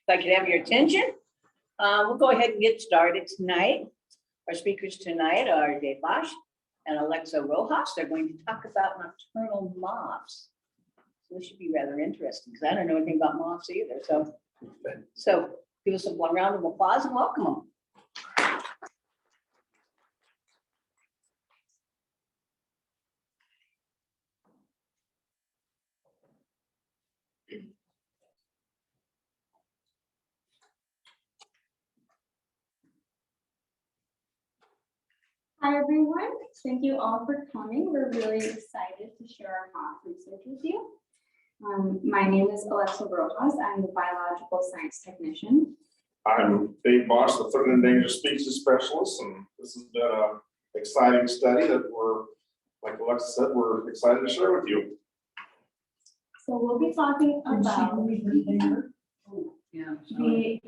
If I could have your attention, we'll go ahead and get started tonight. Our speakers tonight are Bosh and Alexa Rojas. They're going to talk about nocturnal moths. So this should be rather interesting because I don't know anything about moths either. So give us one round of applause and welcome them. Hi, everyone. Thank you all for coming. We're really excited to share our moth research with you. My name is Alexa Rojas. I'm the biological science technician. I'm Bosh, the threatened and endangered species specialist, and this has been an exciting study that we're, like Alexa said, we're excited to share with you. So we'll be talking about the inventory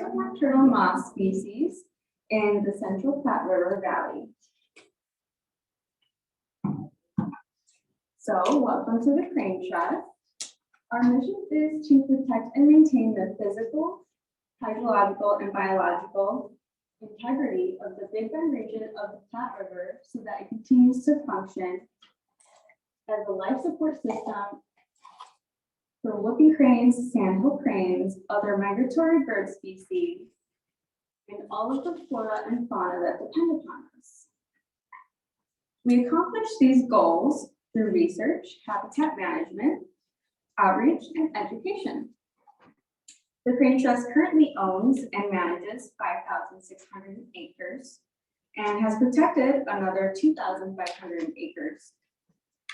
of nocturnal moth species in the Central Platte River Valley. So welcome to the Crane Trust. Our mission is to protect and maintain the physical, hydrological, and biological integrity of the Big Bend region of the Platte River so that it continues to function as a life support system for whooping cranes, sandhill cranes, other migratory bird species, and all of the flora and fauna that depend upon us. We accomplish these goals through research, habitat management, outreach, and education. The Crane Trust currently owns and manages 5,600 acres and has protected another 2,500 acres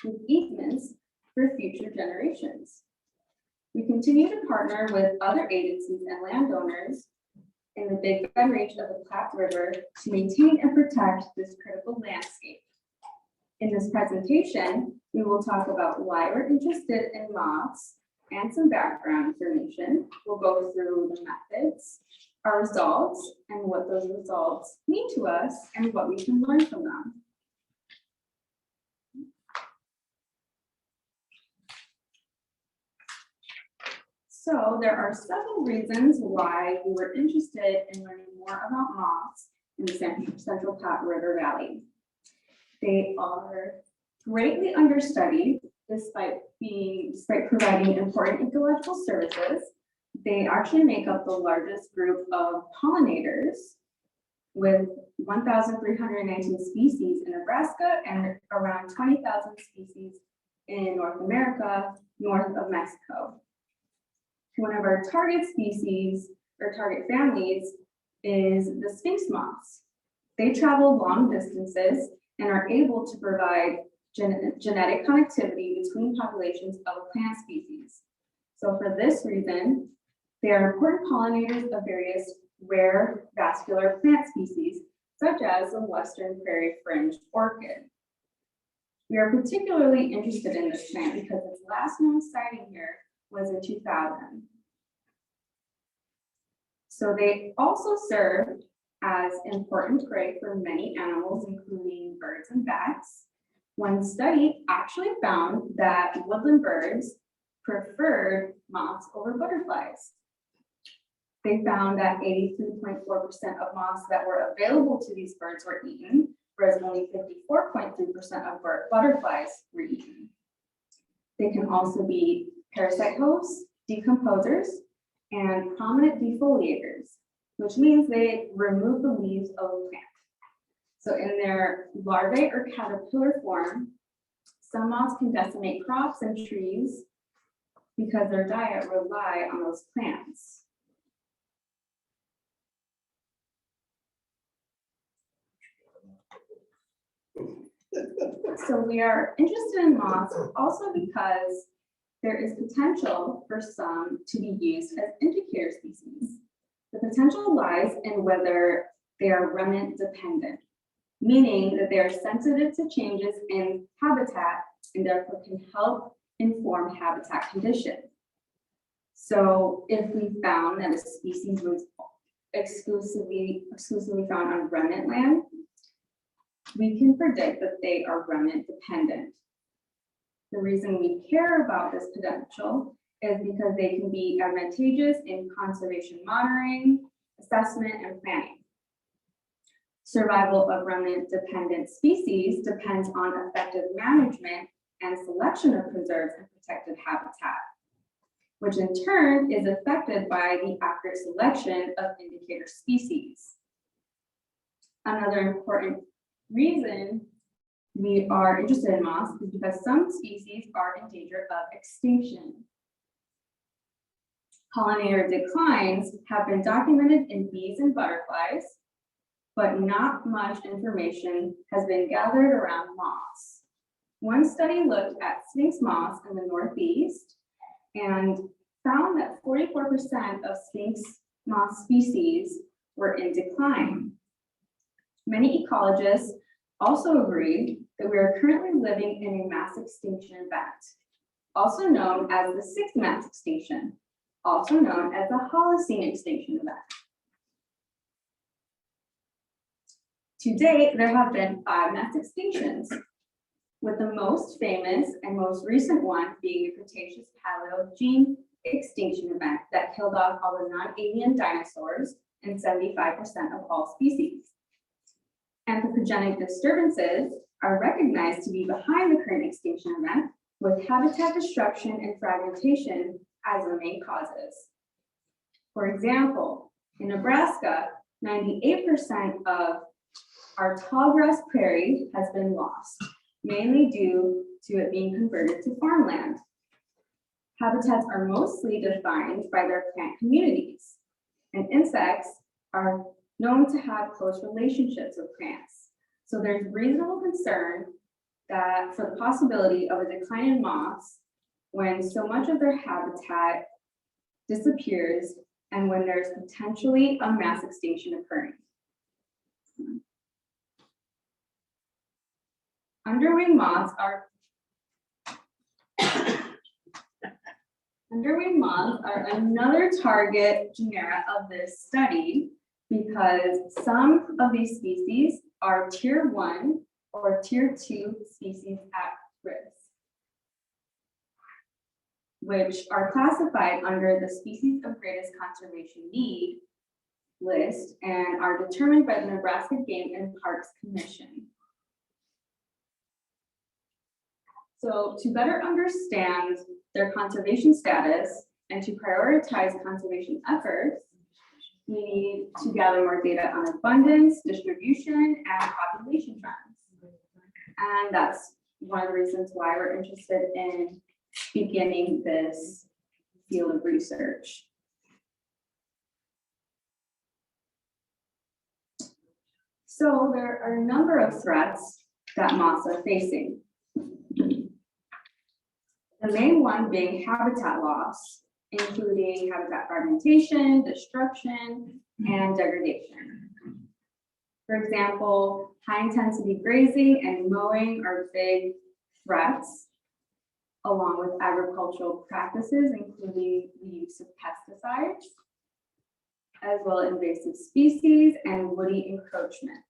with easements for future generations. We continue to partner with other agencies and landowners in the Big Bend region of the Platte River to maintain and protect this critical landscape. In this presentation, we will talk about why we're interested in moths and some background information. We'll go through the methods, our results, and what those results mean to us and what we can learn from them. So there are several reasons why we were interested in learning more about moths in the Central Platte River Valley. They are greatly understudied despite providing important ecological services. They actually make up the largest group of pollinators with 1,319 species in Nebraska and around 20,000 species in North America, north of Mexico. One of our target species or target families is the Sphinx Moths. They travel long distances and are able to provide genetic connectivity between populations of a plant species. So for this reason, they are important pollinators of various rare vascular plant species, such as the Western Prairie Fringed Orchid. We are particularly interested in this plant because its last known sighting here was in 2000. So they also serve as important prey for many animals, including birds and bats. One study actually found that woodland birds preferred moths over butterflies. They found that 83.4% of moths that were available to these birds were eaten, whereas only 54.3% of butterflies were eaten. They can also be parasite hosts, decomposers, and prominent defoliators, which means they remove the leaves of a plant. So in their larvae or caterpillar form, some moths can decimate crops and trees because their diet rely on those plants. So we are interested in moths also because there is potential for some to be used as indicator species. The potential lies in whether they are remnant dependent, meaning that they are sensitive to changes in habitat and therefore can help inform habitat conditions. So if we found that a species was exclusively found on remnant land, we can predict that they are remnant dependent. The reason we care about this potential is because they can be advantageous in conservation monitoring, assessment, and planning. Survival of remnant-dependent species depends on effective management and selection of preserved and protected habitat, which in turn is affected by the accurate selection of indicator species. Another important reason we are interested in moths is because some species are in danger of extinction. Pollinator declines have been documented in bees and butterflies, but not much information has been gathered around moths. One study looked at Sphinx moths in the Northeast and found that 44% of Sphinx moth species were in decline. Many ecologists also agree that we are currently living in a mass extinction event, also known as the sixth mass extinction, also known as the Holocene extinction event. To date, there have been 5 mass extinctions, with the most famous and most recent one being the Cretaceous Paleogene extinction event that killed off all the non-avian dinosaurs and 75% of all species. Anthropogenic disturbances are recognized to be behind the current extinction event, with habitat destruction and fragmentation as the main causes. For example, in Nebraska, 98% of our tallgrass prairie has been lost, mainly due to it being converted to farmland. Habitats are mostly defined by their plant communities, and insects are known to have close relationships with plants. So there's reasonable concern that for the possibility of a decline in moths when so much of their habitat disappears and when there's potentially a mass extinction occurring. Underwing moths are another target genera of this study because some of these species are tier 1 or tier 2 species at risk, which are classified under the species of greatest conservation need list and are determined by the Nebraska Game and Parks Commission. So to better understand their conservation status and to prioritize conservation efforts, we need to gather more data on abundance, distribution, and population trends. And that's one of the reasons why we're interested in beginning this field of research. So there are a number of threats that moths are facing. The main one being habitat loss, including habitat fragmentation, destruction, and degradation. For example, high intensity grazing and mowing are big threats, along with agricultural practices, including the use of pesticides, as well as invasive species and woody encroachment.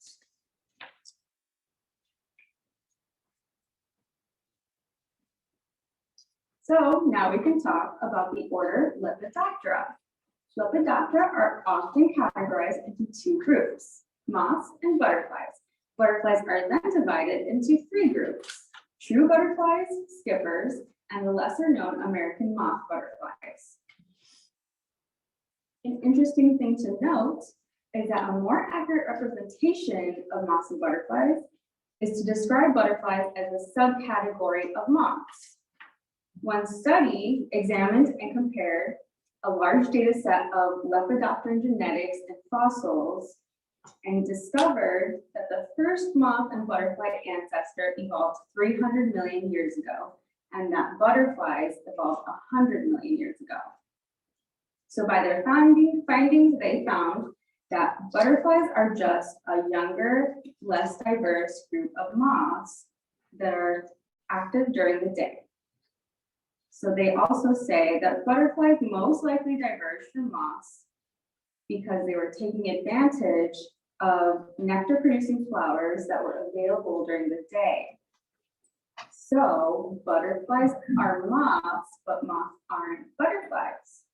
So now we can talk about the order Lepidoptera. Lepidoptera are often categorized into 2 groups, moths and butterflies. Butterflies are then divided into 3 groups, true butterflies, skippers, and the lesser known American moth butterflies. An interesting thing to note is that a more accurate representation of moths and butterflies is to describe butterflies as a subcategory of moths. One study examined and compared a large data set of Lepidopteran genetics and fossils and discovered that the first moth and butterfly ancestor evolved 300 million years ago, and that butterflies evolved 100 million years ago. So by their findings, they found that butterflies are just a younger, less diverse group of moths that are active during the day. So they also say that butterflies most likely diverged from moths because they were taking advantage of nectar-producing flowers that were available during the day. So butterflies are moths, but moths aren't butterflies.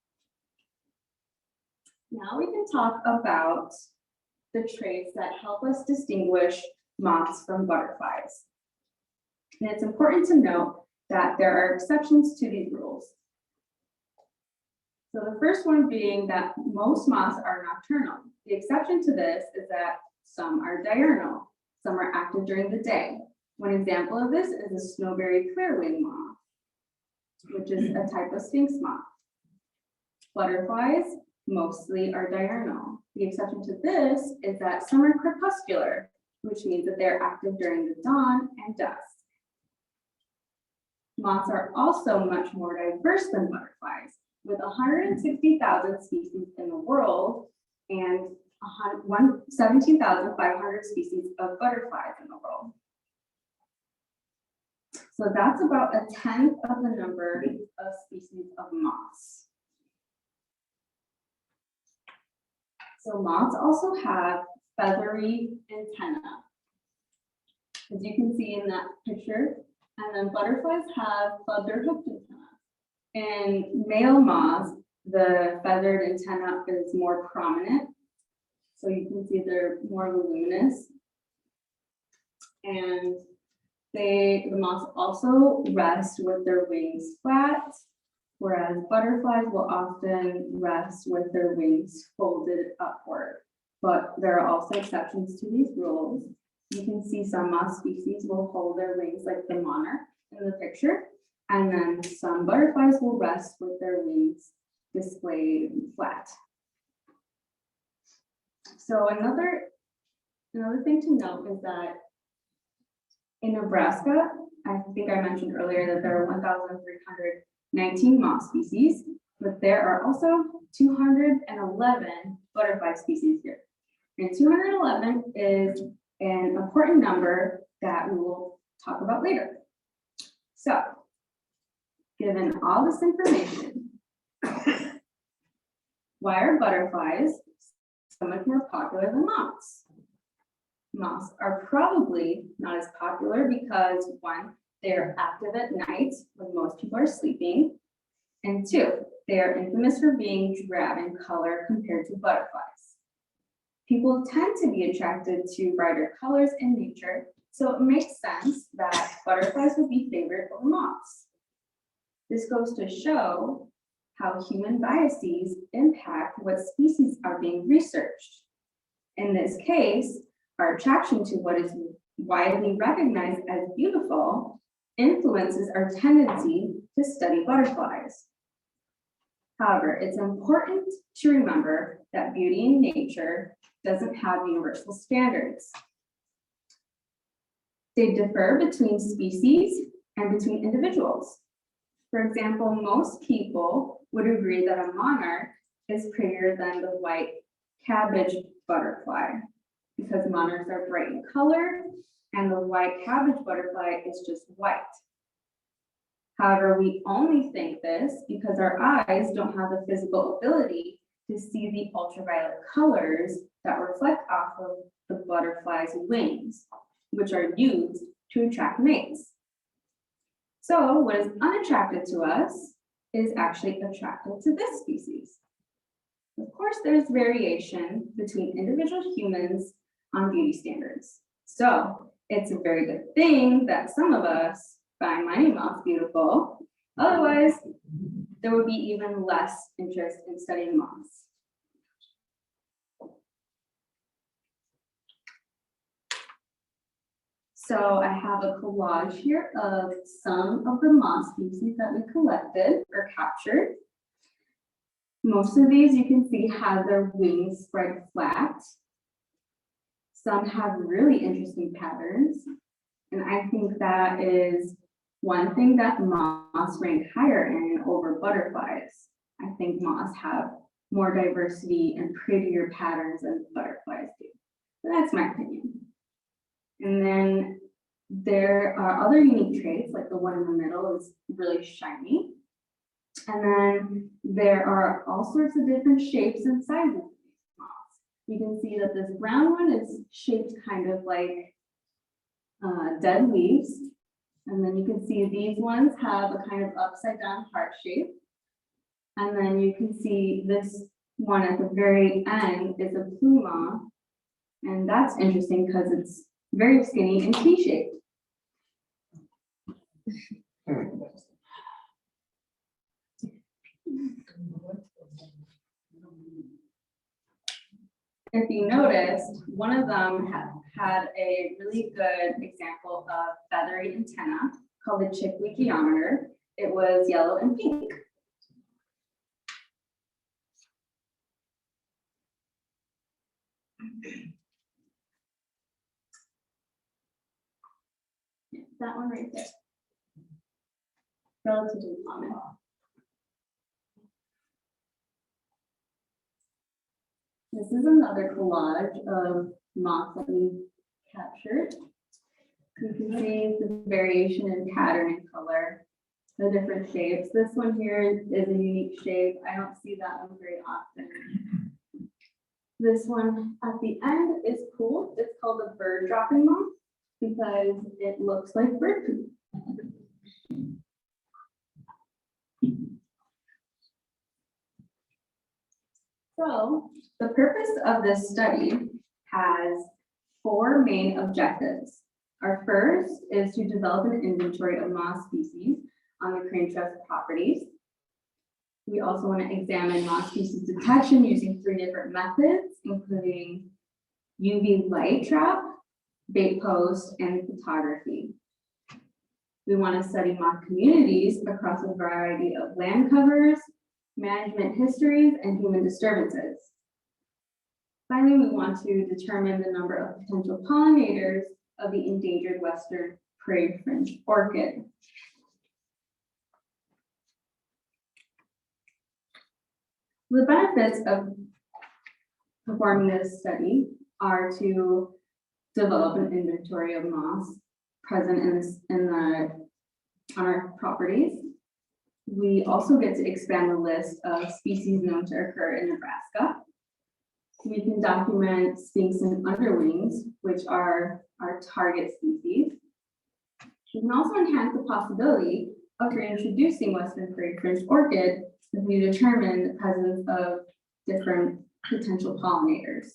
Now we can talk about the traits that help us distinguish moths from butterflies. And it's important to note that there are exceptions to these rules. So the first one being that most moths are nocturnal. The exception to this is that some are diurnal, some are active during the day. One example of this is a snowberry clearwing moth, which is a type of Sphinx moth. Butterflies mostly are diurnal. The exception to this is that some are crepuscular, which means that they're active during the dawn and dusk. Moths are also much more diverse than butterflies, with 160,000 species in the world and 17,500 species of butterflies in the world. So that's about 1/10 of the number of species of moths. So moths also have feathery antennae, as you can see in that picture. And then butterflies have feather hooked antennae. In male moths, the feathered antenna is more prominent. So you can see they're more voluminous. And the moths also rest with their wings flat, whereas butterflies will often rest with their wings folded upward. But there are also exceptions to these rules. You can see some moth species will hold their wings like the monarch in the picture, and then some butterflies will rest with their wings displayed flat. So another thing to note is that in Nebraska, I think I mentioned earlier that there are 1,319 moth species, but there are also 211 butterfly species here. And 211 is an important number that we will talk about later. So, given all this information, why are butterflies so much more popular than moths? Moths are probably not as popular because, one, they're active at night when most people are sleeping, and two, they are infamous for being drab in color compared to butterflies. People tend to be attracted to brighter colors in nature, so it makes sense that butterflies would be favored over moths. This goes to show how human biases impact what species are being researched. In this case, our attraction to what is widely recognized as beautiful influences our tendency to study butterflies. However, it's important to remember that beauty in nature doesn't have universal standards. They differ between species and between individuals. For example, most people would agree that a monarch is prettier than the white cabbage butterfly because monarchs are bright in color and the white cabbage butterfly is just white. However, we only think this because our eyes don't have the physical ability to see the ultraviolet colors that reflect off of the butterfly's wings, which are used to attract mates. So what is unattractive to us is actually attractive to this species. Of course, there's variation between individual humans on beauty standards. So it's a very good thing that some of us find mining moths beautiful. Otherwise, there would be even less interest in studying moths. So I have a collage here of some of the moth species that we collected or captured. Most of these you can see have their wings spread flat. Some have really interesting patterns. And I think that is one thing that moths rank higher in over butterflies. I think moths have more diversity and prettier patterns than butterflies do. So that's my opinion. And then there are other unique traits, like the one in the middle is really shiny. And then there are all sorts of different shapes and sizes of these moths. You can see that this brown one is shaped kind of like dead leaves. And then you can see these ones have a kind of upside down heart shape. And then you can see this one at the very end is a pluma. And that's interesting because it's very skinny and T-shaped. If you noticed, one of them had a really good example of feathery antenna called the chickweekiometer. It was yellow and pink. That one right there. Relatively common. This is another collage of moths that we captured. You can see the variation in pattern and color, the different shapes. This one here is a unique shape. I don't see that one very often. This one at the end is cool. It's called a bird dropping moth because it looks like bird poop. So the purpose of this study has 4 main objectives. Our first is to develop an inventory of moth species on the Crane Trust properties. We also want to examine moth species detection using 3 different methods, including UV light trap, bait post, and photography. We want to study moth communities across a variety of land covers, management histories, and human disturbances. Finally, we want to determine the number of potential pollinators of the endangered western prairie fringe orchid. The benefits of performing this study are to develop an inventory of moths present on our properties. We also get to expand the list of species known to occur in Nebraska. We can document Sphinx and underwings, which are our target species. We can also enhance the possibility of reintroducing western prairie fringe orchid if we determine the presence of different potential pollinators.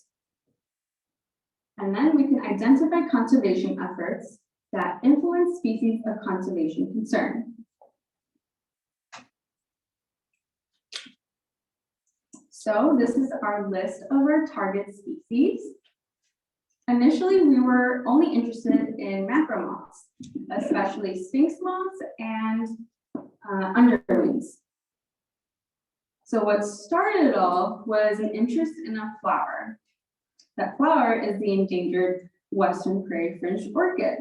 And then we can identify conservation efforts that influence species of conservation concern. So this is our list of our target species. Initially, we were only interested in macro moths, especially Sphinx moths and underwings. So what started it all was an interest in a flower. That flower is the endangered western prairie fringe orchid.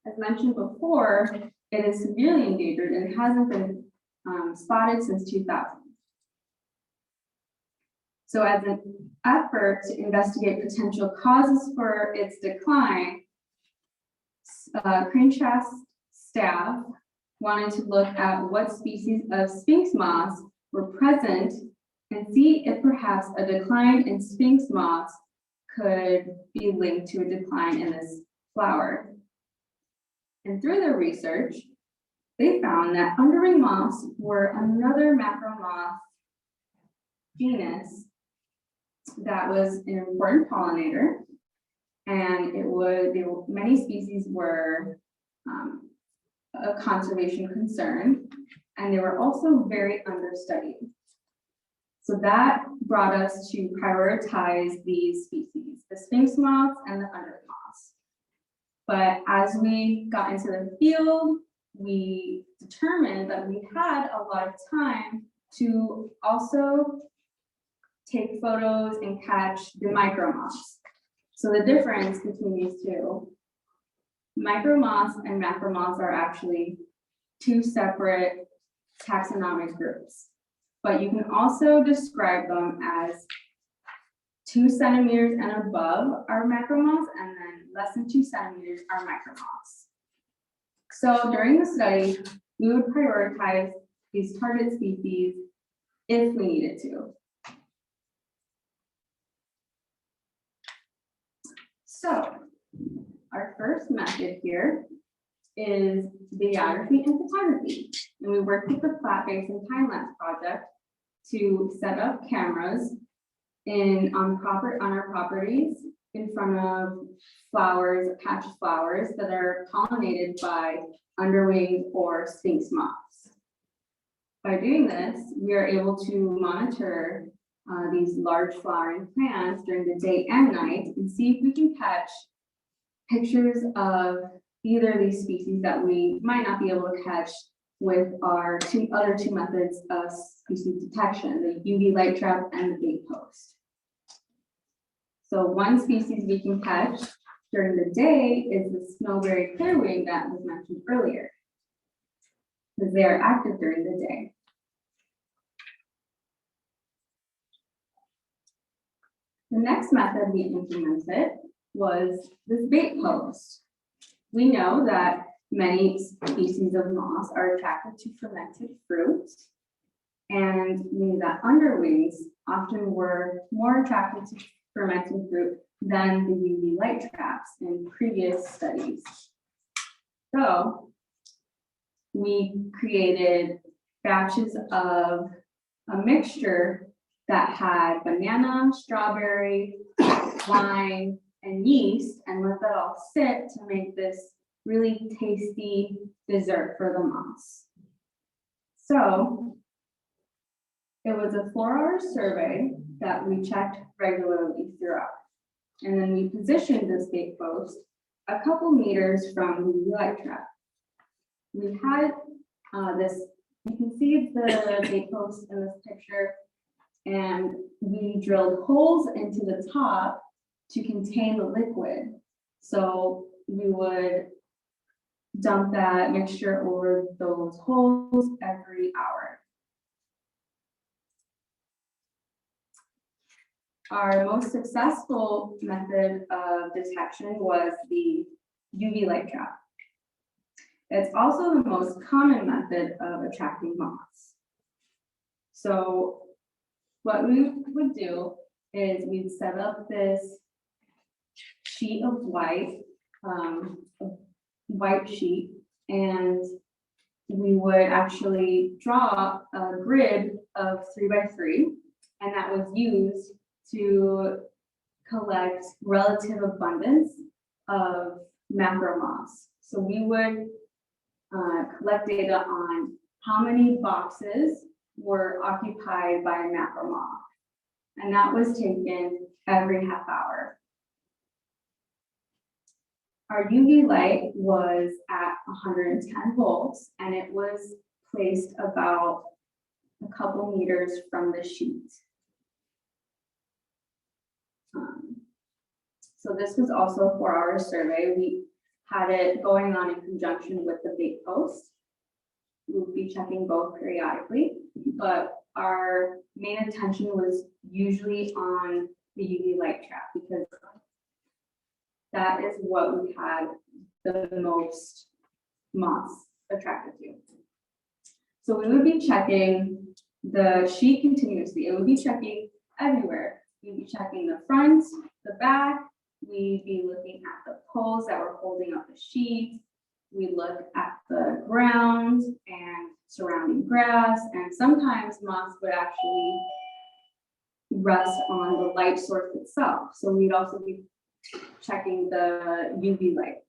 As mentioned before, it is severely endangered and hasn't been spotted since 2000. So as an effort to investigate potential causes for its decline, Crane Trust staff wanted to look at what species of Sphinx moths were present and see if perhaps a decline in Sphinx moths could be linked to a decline in this flower. And through their research, they found that underwing moths were another macro moth genus that was an important pollinator, and many species were a conservation concern, and they were also very understudied. So that brought us to prioritize these species, the Sphinx moths and the underwing moths. But as we got into the field, we determined that we had a lot of time to also take photos and catch the micro moths. So the difference between these two, micro moths and macro moths are actually 2 separate taxonomic groups, but you can also describe them as 2 centimeters and above are macro moths, and then less than 2 centimeters are micro moths. So during the study, we would prioritize these target species if we needed to. So our first method here is videography and photography. And we worked with the Flat Basin Time Lapse Project to set up cameras on our properties in front of flowers, patch of flowers that are pollinated by underwing or Sphinx moths. By doing this, we are able to monitor these large flowering plants during the day and night and see if we can catch pictures of either of these species that we might not be able to catch with our other two methods of species detection, the UV light trap and the bait post. So one species we can catch during the day is the snowberry clearwing that was mentioned earlier, because they are active during the day. The next method we implemented was this bait post. We know that many species of moths are attracted to fermented fruit, and we knew that underwings often were more attracted to fermented fruit than the UV light traps in previous studies. So we created batches of a mixture that had banana, strawberry, lime, and yeast, and let that all sit to make this really tasty dessert for the moths. So it was a 4-hour survey that we checked regularly throughout. And then we positioned this bait post a couple meters from the light trap. We had you can see the bait post in this picture, and we drilled holes into the top to contain the liquid. So we would dump that mixture over those holes every hour. Our most successful method of detection was the UV light trap. It's also the most common method of attracting moths. So what we would do is we'd set up this sheet of white sheet, and we would actually draw a grid of 3x3, and that was used to collect relative abundance of macro moths. So we would collect data on how many boxes were occupied by a macro moth, and that was taken every half hour. Our UV light was at 110 volts, and it was placed about a couple meters from the sheet. So this was also a 4-hour survey. We had it going on in conjunction with the bait post. We would be checking both periodically, but our main attention was usually on the UV light trap, because that is what we had the most moths attracted to. So we would be checking the sheet continuously. It would be checking everywhere. We'd be checking the front, the back. We'd be looking at the poles that were holding up the sheet. We look at the ground and surrounding grass, and sometimes moths would actually rest on the light source itself. So we'd also be checking the UV light.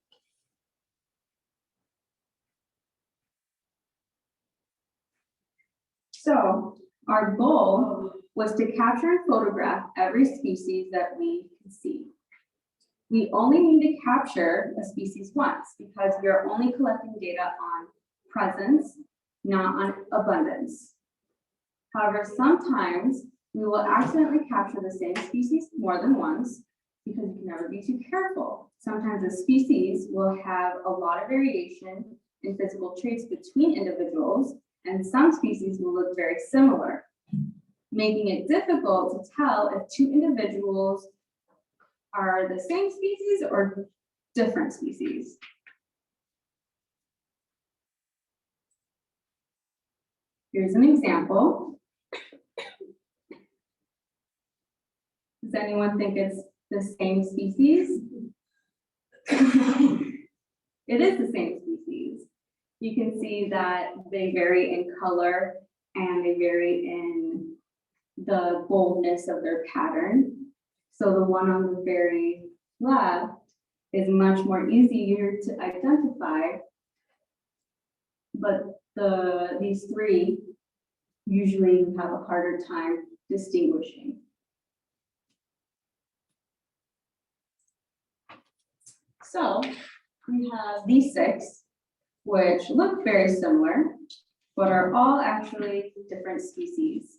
So our goal was to capture and photograph every species that we could see. We only need to capture a species once, because we are only collecting data on presence, not on abundance. However, sometimes we will accidentally capture the same species more than once, because you can never be too careful. Sometimes a species will have a lot of variation in physical traits between individuals, and some species will look very similar, making it difficult to tell if two individuals are the same species or different species. Here's an example. Does anyone think it's the same species? it is the same species. You can see that they vary in color and they vary in the boldness of their pattern. So the one on the very left is much more easier to identify, but these three usually have a harder time distinguishing. So we have these six, which look very similar, but are all actually different species.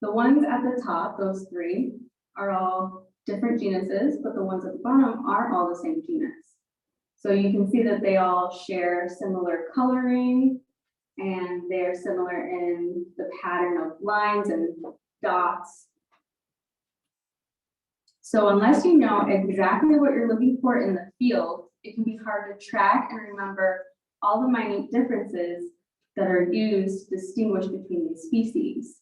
The ones at the top, those three, are all different genuses, but the ones at the bottom are all the same genus. So you can see that they all share similar coloring, and they're similar in the pattern of lines and dots. So unless you know exactly what you're looking for in the field, it can be hard to track and remember all the minute differences that are used to distinguish between these species.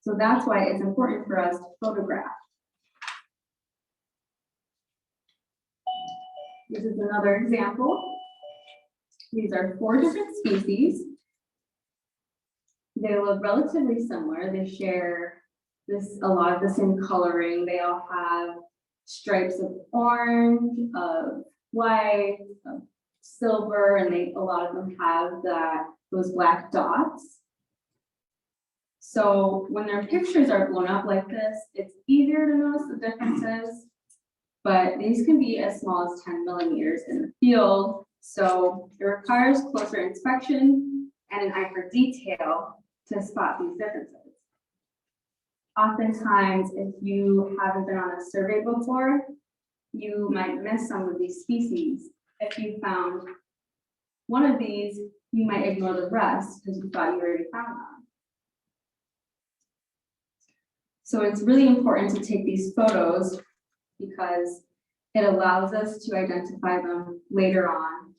So that's why it's important for us to photograph. This is another example. These are 4 different species. They look relatively similar. They share a lot of the same coloring. They all have stripes of orange, of white, of silver, and a lot of them have those black dots. So when their pictures are blown up like this, it's easier to notice the differences, but these can be as small as 10 millimeters in the field. So it requires closer inspection and an eye for detail to spot these differences. Oftentimes, if you haven't been on a survey before, you might miss some of these species. If you found one of these, you might ignore the rest because you thought you already found them. So it's really important to take these photos because it allows us to identify them later on.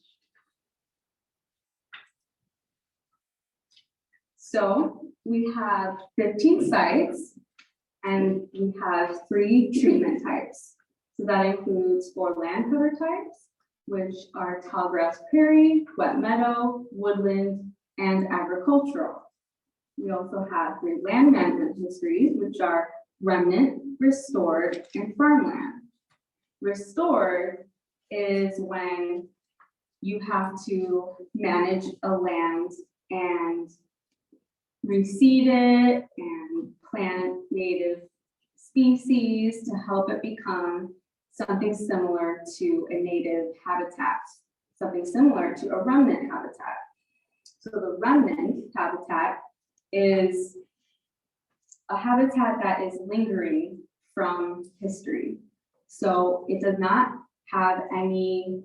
So we have 15 sites and we have 3 treatment types. So that includes 4 land cover types, which are tallgrass prairie, wet meadow, woodland, and agricultural. We also have 3 land management histories, which are remnant, restored, and farmland. Restored is when you have to manage a land and reseed it and plant native species to help it become something similar to a native habitat, something similar to a remnant habitat. So the remnant habitat is a habitat that is lingering from history. So it does not have any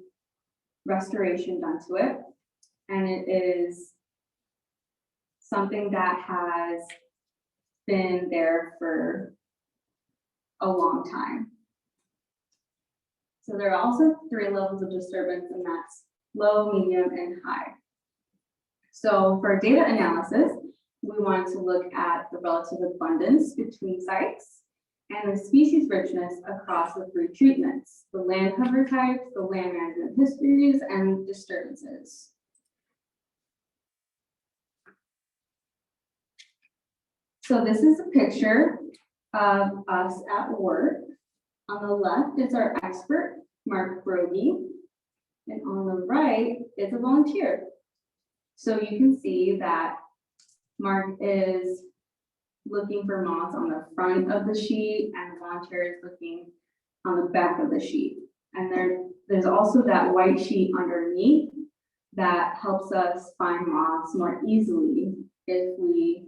restoration done to it, and it is something that has been there for a long time. So there are also 3 levels of disturbance, and that's low, medium, and high. So for data analysis, we wanted to look at the relative abundance between sites and the species richness across the 3 treatments: the land cover types, the land management histories, and disturbances. So this is a picture of us at work. On the left is our expert, Mark Brogy, and on the right is a volunteer. So you can see that Mark is looking for moths on the front of the sheet, and the volunteer is looking on the back of the sheet. And there's also that white sheet underneath that helps us find moths more easily if we,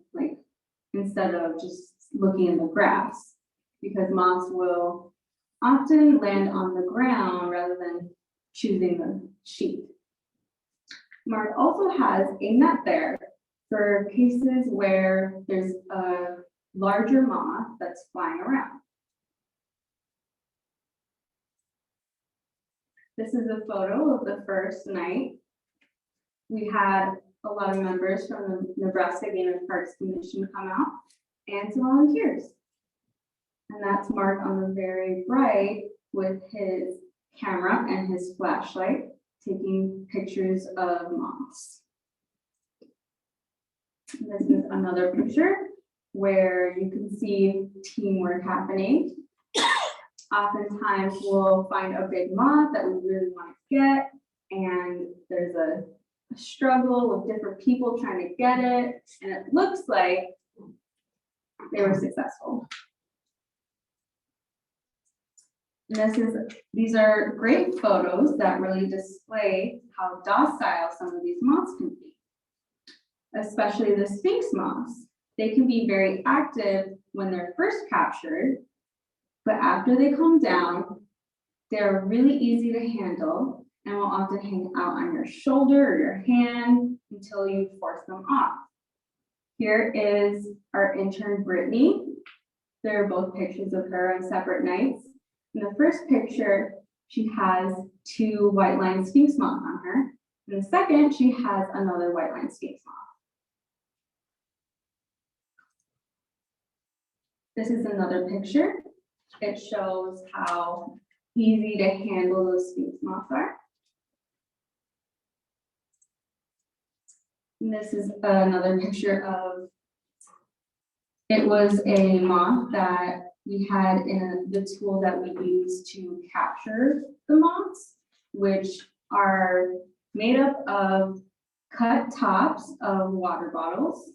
instead of just looking in the grass, because moths will often land on the ground rather than choosing the sheet. Mark also has a net there for cases where there's a larger moth that's flying around. This is a photo of the first night. We had a lot of members from the Nebraska Game and Parks Commission come out and some volunteers. And that's Mark on the very right with his camera and his flashlight. taking pictures of moths. This is another picture where you can see teamwork happening. Oftentimes we'll find a big moth that we really want to get, and there's a struggle with different people trying to get it, and it looks like they were successful. And these are great photos that really display how docile some of these moths can be, especially the Sphinx moths. They can be very active when they're first captured, but after they calm down, they're really easy to handle and will often hang out on your shoulder or your hand until you force them off. Here is our intern, Brittany. There are both pictures of her on separate nights. In the first picture, she has 2 white-lined Sphinx moths on her. In the second, she has another white-lined Sphinx moth. This is another picture. It shows how easy to handle those Sphinx moths are. And this is another picture of, it was a moth that we had in the tool that we use to capture the moths, which are made up of cut tops of water bottles.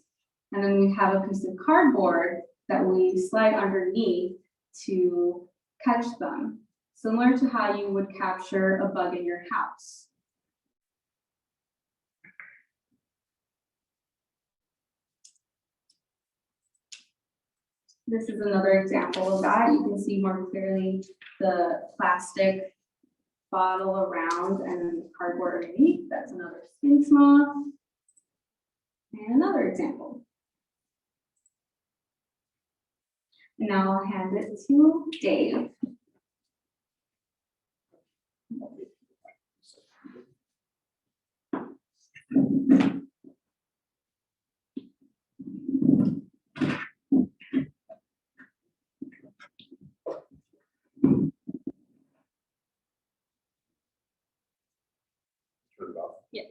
And then we have a piece of cardboard that we slide underneath to catch them, similar to how you would capture a bug in your house. This is another example of that. You can see more clearly the plastic bottle around and then the cardboard underneath. That's another Sphinx moth. And another example. And now I'll hand it to Dave. Yeah.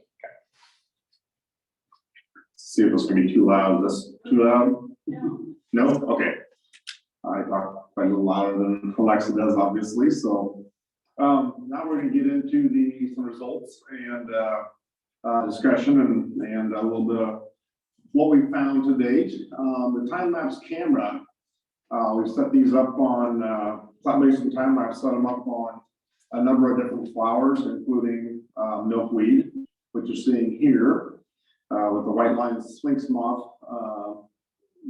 See if this can be too loud. Is this too loud? No. No? Okay. I talk quite a little louder than Alexa does, obviously. So now we're going to get into some results and discussion and a little bit of what we found to date. The time-lapse camera, we've set these up on Platte Basin time-lapse, set them up on a number of different flowers, including milkweed, which you're seeing here with the white-lined Sphinx moth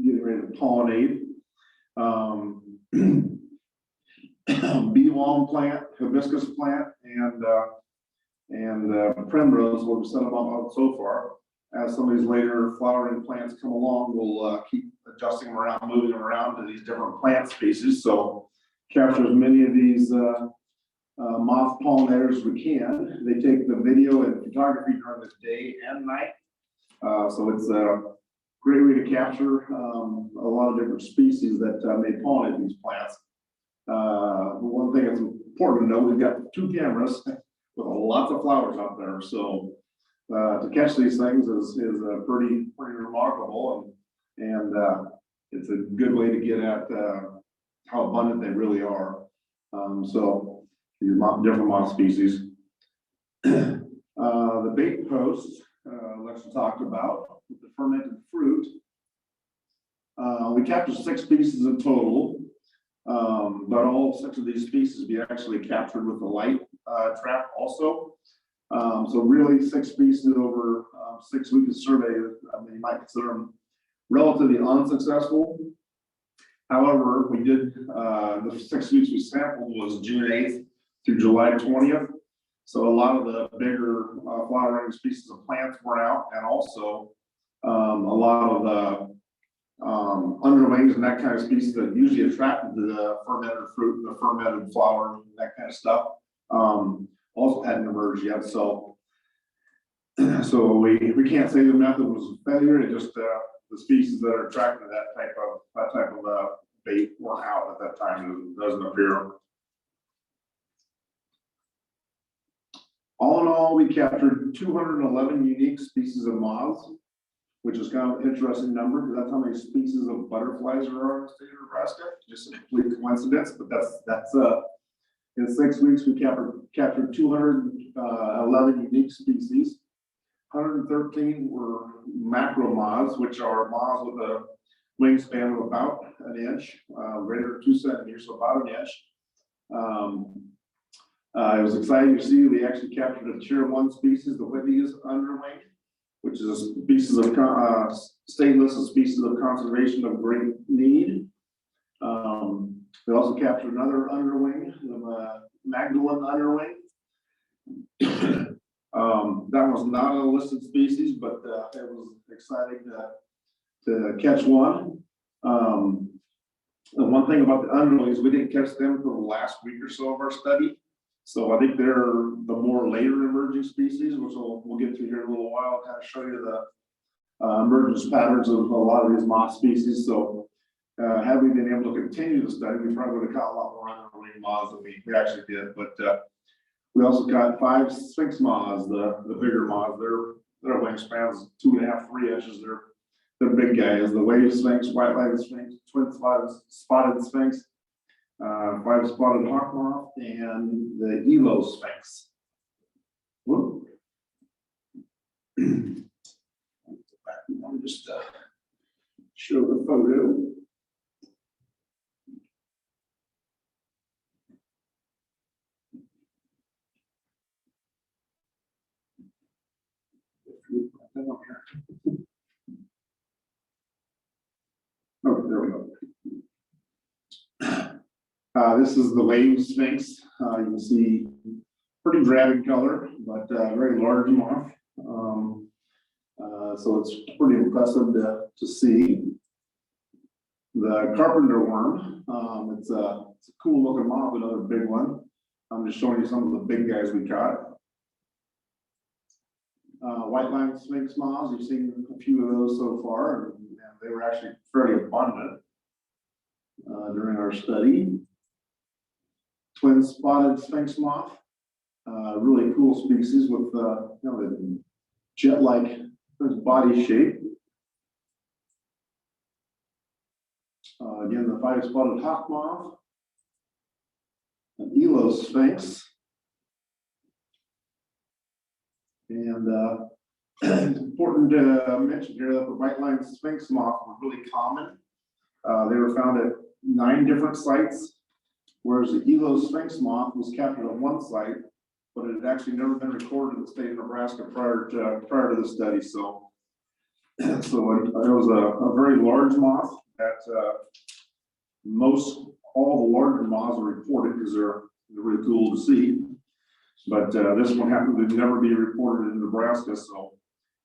getting ready to pollinate. Bee balm plant, hibiscus plant, and primrose, what we've set them up so far. As some of these later flowering plants come along, we'll keep adjusting them around, moving them around to these different plant species. So capture as many of these moth pollinators as we can. They take the video and photography during the day and night. So it's a great way to capture a lot of different species that may pollinate these plants. One thing that's important to know, we've got 2 cameras with lots of flowers out there. So to catch these things is pretty remarkable, and it's a good way to get at how abundant they really are. So these different moth species. The bait posts, Alexa talked about with the fermented fruit. We captured 6 species in total, but all 6 of these species we actually captured with the light trap also. So really 6 species over 6 weeks of survey, you might consider them relatively unsuccessful. However, we did, the 6 weeks we sampled was June 8th through July 20th. So a lot of the bigger flowering species of plants were out, and also a lot of the underlings and that kind of species that usually attracted the fermented fruit and the fermented flower and that kind of stuff also hadn't emerged yet. So we can't say the method was a failure. It just the species that are attracted to that type of bait weren't out at that time. It doesn't appear. All in all, we captured 211 unique species of moths, which is kind of an interesting number, because that's how many species of butterflies there are in the state of Nebraska. Just a complete coincidence, but that's in 6 weeks, we captured 211 unique species. 113 were macro moths, which are moths with a wingspan of about an inch, greater than 2 centimeters, so about an inch. It was exciting to see we actually captured a tier 1 species, the Whitney's underwing, which is a species of state listed species of conservation of great need. We also captured another underwing, the Magdalene underwing. That was not a listed species, but it was exciting to catch one. The one thing about the underlings, we didn't catch them for the last week or so of our study. So I think they're the more later emerging species, which we'll get to here in a little while, kind of show you the emergence patterns of a lot of these moth species. So had we been able to continue the study, we probably would have caught a lot more underwing moths than we actually did. But we also got 5 Sphinx Moths, the bigger moths. Their wingspan is 2.5, 3 inches. They're big guys. The wave sphinx, white-lighted sphinx, twin spotted sphinx, 5 spotted hawk moth, and the Elo sphinx. Whoop. Let me just show the photo. Oh, there we go. This is the wave sphinx. You can see pretty drab in color, but very large moth. So it's pretty impressive to see. The carpenter worm, it's a cool looking moth, another big one. I'm just showing you some of the big guys we caught. White-lined Sphinx moths, you've seen a few of those so far, and they were actually fairly abundant during our study. Twin spotted Sphinx moth, really cool species with the jet-like body shape. Again, the 5 spotted hawk moth, an Elo sphinx, and it's important to mention here that the white-lined Sphinx moth were really common. They were found at 9 different sites, whereas the Elo Sphinx moth was captured at 1 site, but it had actually never been recorded in the state of Nebraska prior to the study. So it was a very large moth that all the larger moths are reported because they're really cool to see. But this one happened to never be reported in Nebraska, so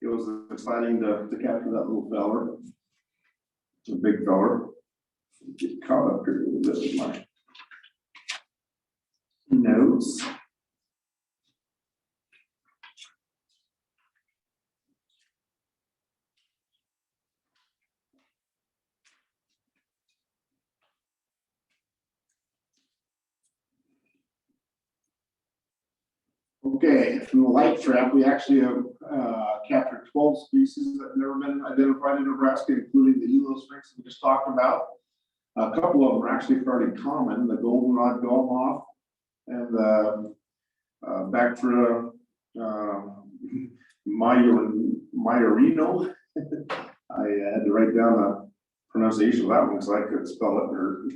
it was exciting to capture that little feller. It's a big feller. Get caught up here a little bit with my notes. Okay, from the light trap, we actually have captured 12 species that have never been identified in Nebraska, including the Elo Sphinx we just talked about. A couple of them are actually fairly common, the goldenrod gull moth and the Bactria Majorino. I had to write down the pronunciation of that one because I couldn't spell it or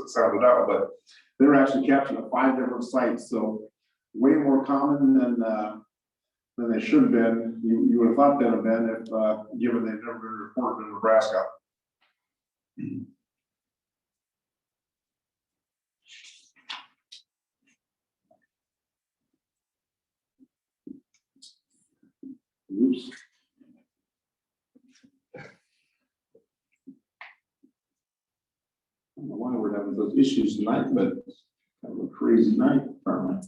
sound it out, but they were actually captured at 5 different sites, so way more common than they should have been. You would have thought they'd have been if given they've never been reported in Nebraska. Oops. I don't know why we're having those issues tonight, but it's kind of a crazy night, apparently.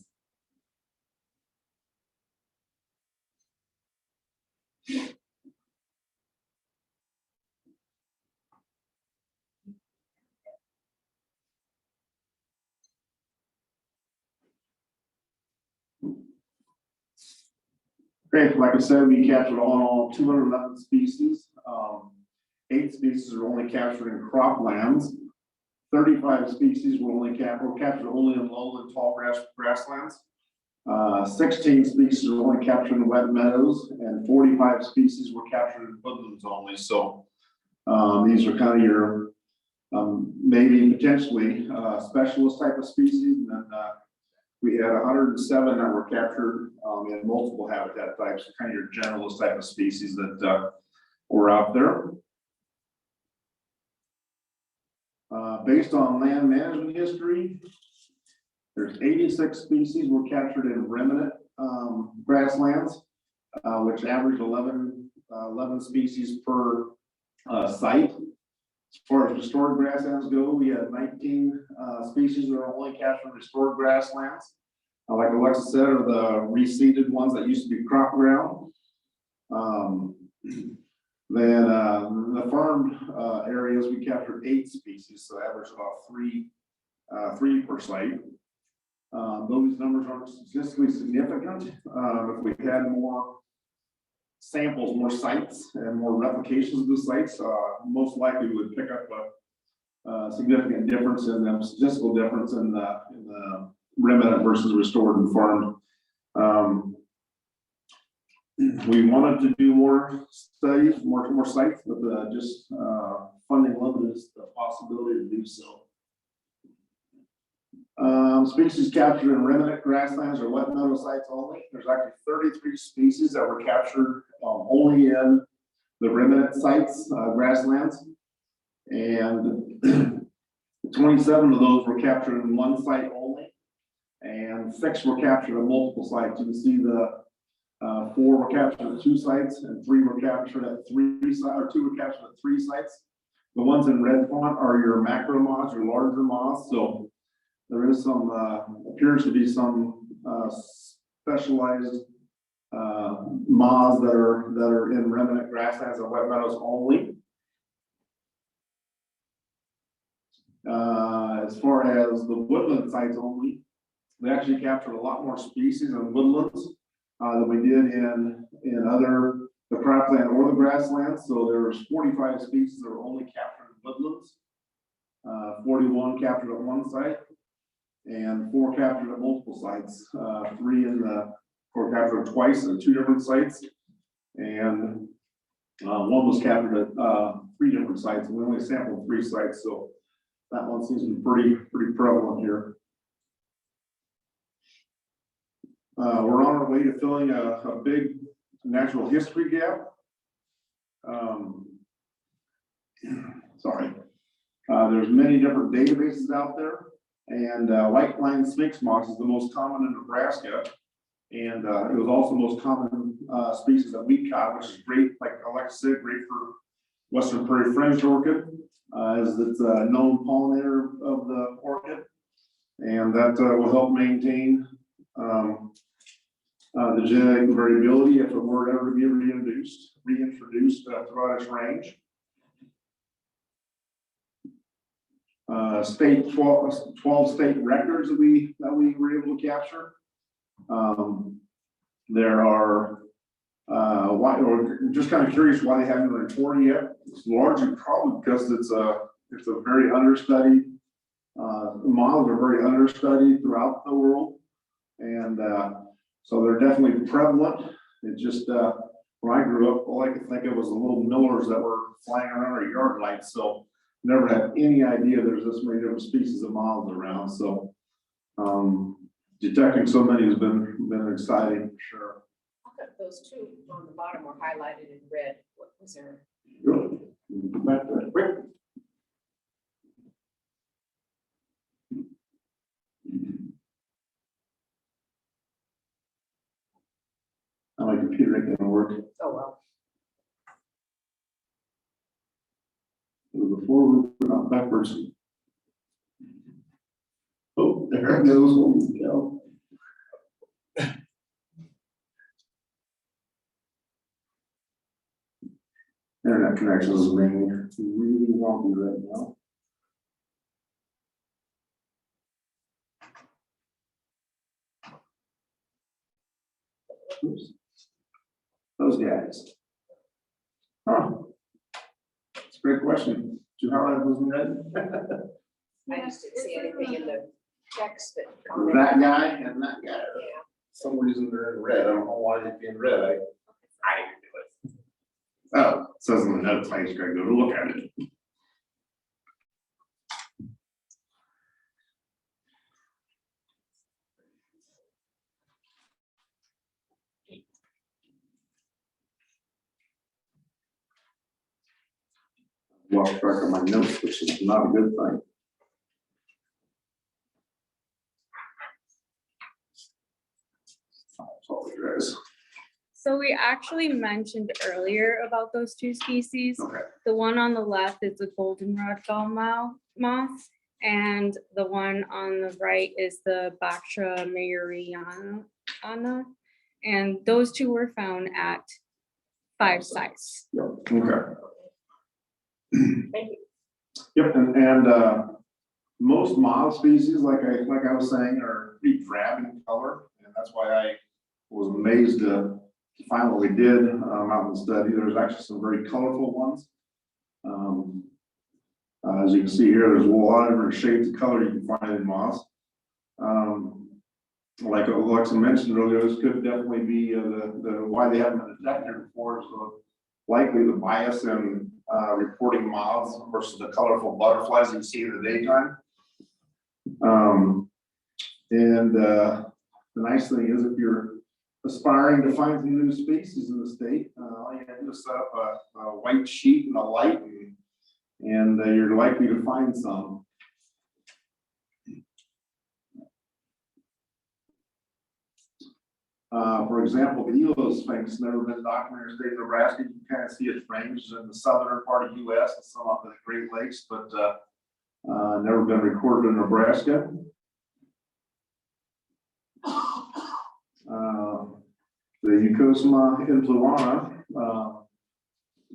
Okay, like I said, we captured all in all 211 species. 8 species are only captured in croplands. 35 species were captured only in lowland tall grasslands. 16 species were only captured in wet meadows, and 45 species were captured in woodlands only. So these are kind of your maybe potentially specialist type of species. And then we had 107 that were captured in multiple habitat types, kind of your generalist type of species that were out there. Based on land management history, there's 86 species were captured in remnant grasslands, which averaged 11 species per site. As far as restored grasslands go, we had 19 species that are only captured in restored grasslands. Like Alexa said, are the reseeded ones that used to be crop ground. Then the farmed areas, we captured 8 species, so average about three per site. Those numbers aren't statistically significant. If we had more samples, more sites, and more replications of the sites, most likely we would pick up a significant difference in the statistical difference in the remnant versus restored and farmed. We wanted to do more studies, more sites, but just funding limited the possibility to do so. Species captured in remnant grasslands or wet meadow sites only. There's actually 33 species that were captured only in the remnant sites, grasslands, and 27 of those were captured in one site only, and 6 were captured on multiple sites. You can see the 4 were captured at 2 sites, and 3 were captured at 3 sites, or 2 were captured at 3 sites. The ones in red font are your macro moths or larger moths. So there is some appears to be some specialized moths that are in remnant grasslands and wet meadows only. As far as the woodland sites only, we actually captured a lot more species in woodlands than we did in the cropland or the grasslands. So there was 45 species that were only captured in woodlands, 41 captured at one site, and 4 captured at multiple sites. 4 captured twice at 2 different sites, and 1 was captured at 3 different sites. And we only sampled 3 sites, so that one seems to be pretty prevalent here. We're on our way to filling a big natural history gap. There's many different databases out there, and white-lined Sphinx moths is the most common in Nebraska, and it was also the most common species that we caught, which is great, like Alexa said, great for Western Prairie Fringed orchid, as it's a known pollinator of the orchid, and that will help maintain the genetic variability if it were ever to be reintroduced throughout its range. 12 state records that we were able to capture. There are or just kind of curious why they haven't been reported yet. It's largely probably because it's a very understudied. The models are very understudied throughout the world, and so they're definitely prevalent. It just when I grew up, all I could think of was the little millers that were flying around our yard lights. So never had any idea there's this many different species of moths around. So detecting so many has been exciting for sure. Those 2 on the bottom were highlighted in red. What was there? Good. Back to that quick. My computer ain't gonna work. Oh, well. Forward, not backwards. Oh, there it goes. Holy cow. Internet connections is really wonky right now. Oops. Huh. That's a great question. Do you highlight those in red? I just didn't see anything in the text that. That guy and that guy. Yeah. Some reason they're in red. I don't know why they'd be in red. I didn't do it. Oh, it says in the notes, I just gotta go to look at it. Lost track of my notes, which is not a good thing. I apologize. So we actually mentioned earlier about those two species. Okay. The one on the left is the goldenrod moth, and the one on the right is the Baasch mayeriana. And those two were found at 5 sites. Yep. Okay. Thank you. Yep, and most moth species, like I was saying, are pretty drab in color, and that's why I was amazed to find what we did out in the study. There's actually some very colorful ones. As you can see here, there's a lot of different shades of color you can find in moths. Like Alexa mentioned earlier, this could definitely be the why they haven't been detected before. So likely the bias in reporting moths versus the colorful butterflies you see in the daytime. The nice thing is, if you're aspiring to find some new species in the state, all you have to do is set up a white sheet and a light, and you're likely to find some. For example, the Elo Sphinx never been documented in the state of Nebraska. You can kind of see its ranges in the southern part of the U.S. and some up in the Great Lakes, but never been recorded in Nebraska. The Eucosma influana,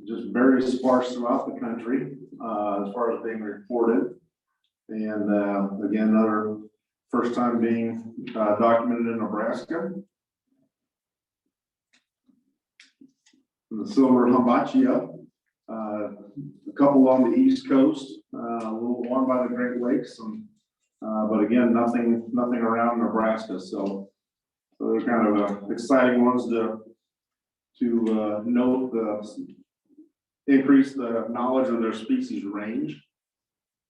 just very sparse throughout the country as far as being reported. And again, another first time being documented in Nebraska. The silver Hambachia, a couple on the East Coast, a little one by the Great Lakes, and, but again, nothing around Nebraska. So they're kind of exciting ones to note increase the knowledge of their species range.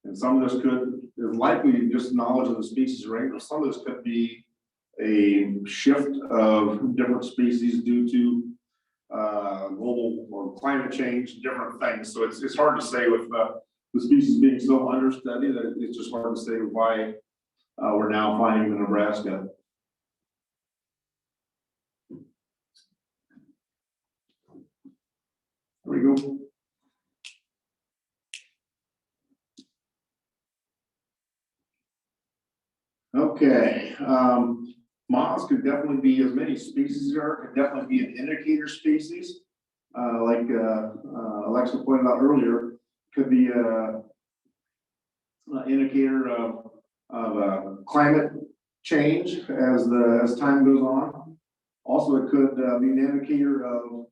And some of this is likely just knowledge of the species range, or some of this could be a shift of different species due to global or climate change, different things. So it's hard to say with the species being so understudied that it's just hard to say why we're now finding them in Nebraska. There we go. Okay, moths could definitely be, as many species are, could definitely be an indicator species. Like Alexa pointed out earlier, could be an indicator of climate change as time goes on. Also, it could be an indicator of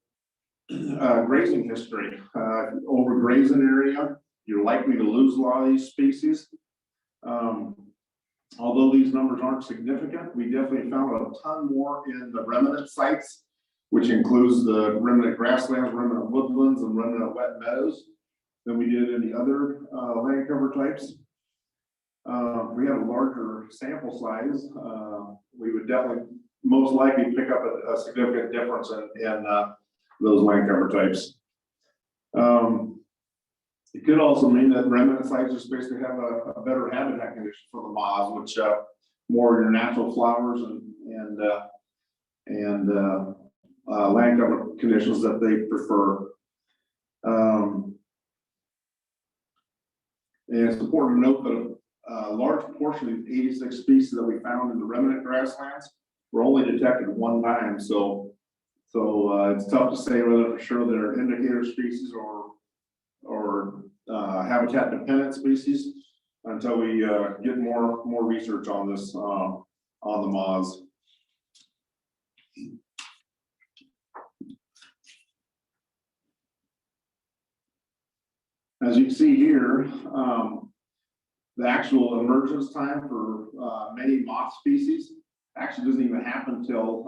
grazing history. Overgrazing area, you're likely to lose a lot of these species. Although these numbers aren't significant, we definitely found a ton more in the remnant sites, which includes the remnant grasslands, remnant woodlands, and remnant wet meadows, than we did in the other land cover types. We have a larger sample size. We would definitely most likely pick up a significant difference in those land cover types. It could also mean that remnant sites just basically have a better habitat condition for the moths, which more of your natural flowers and land cover conditions that they prefer. And it's important to note that a large portion of the 86 species that we found in the remnant grasslands were only detected one time. So it's tough to say whether for sure they're indicator species or habitat dependent species until we get more research on this on the moths. As you can see here, the actual emergence time for many moth species actually doesn't even happen until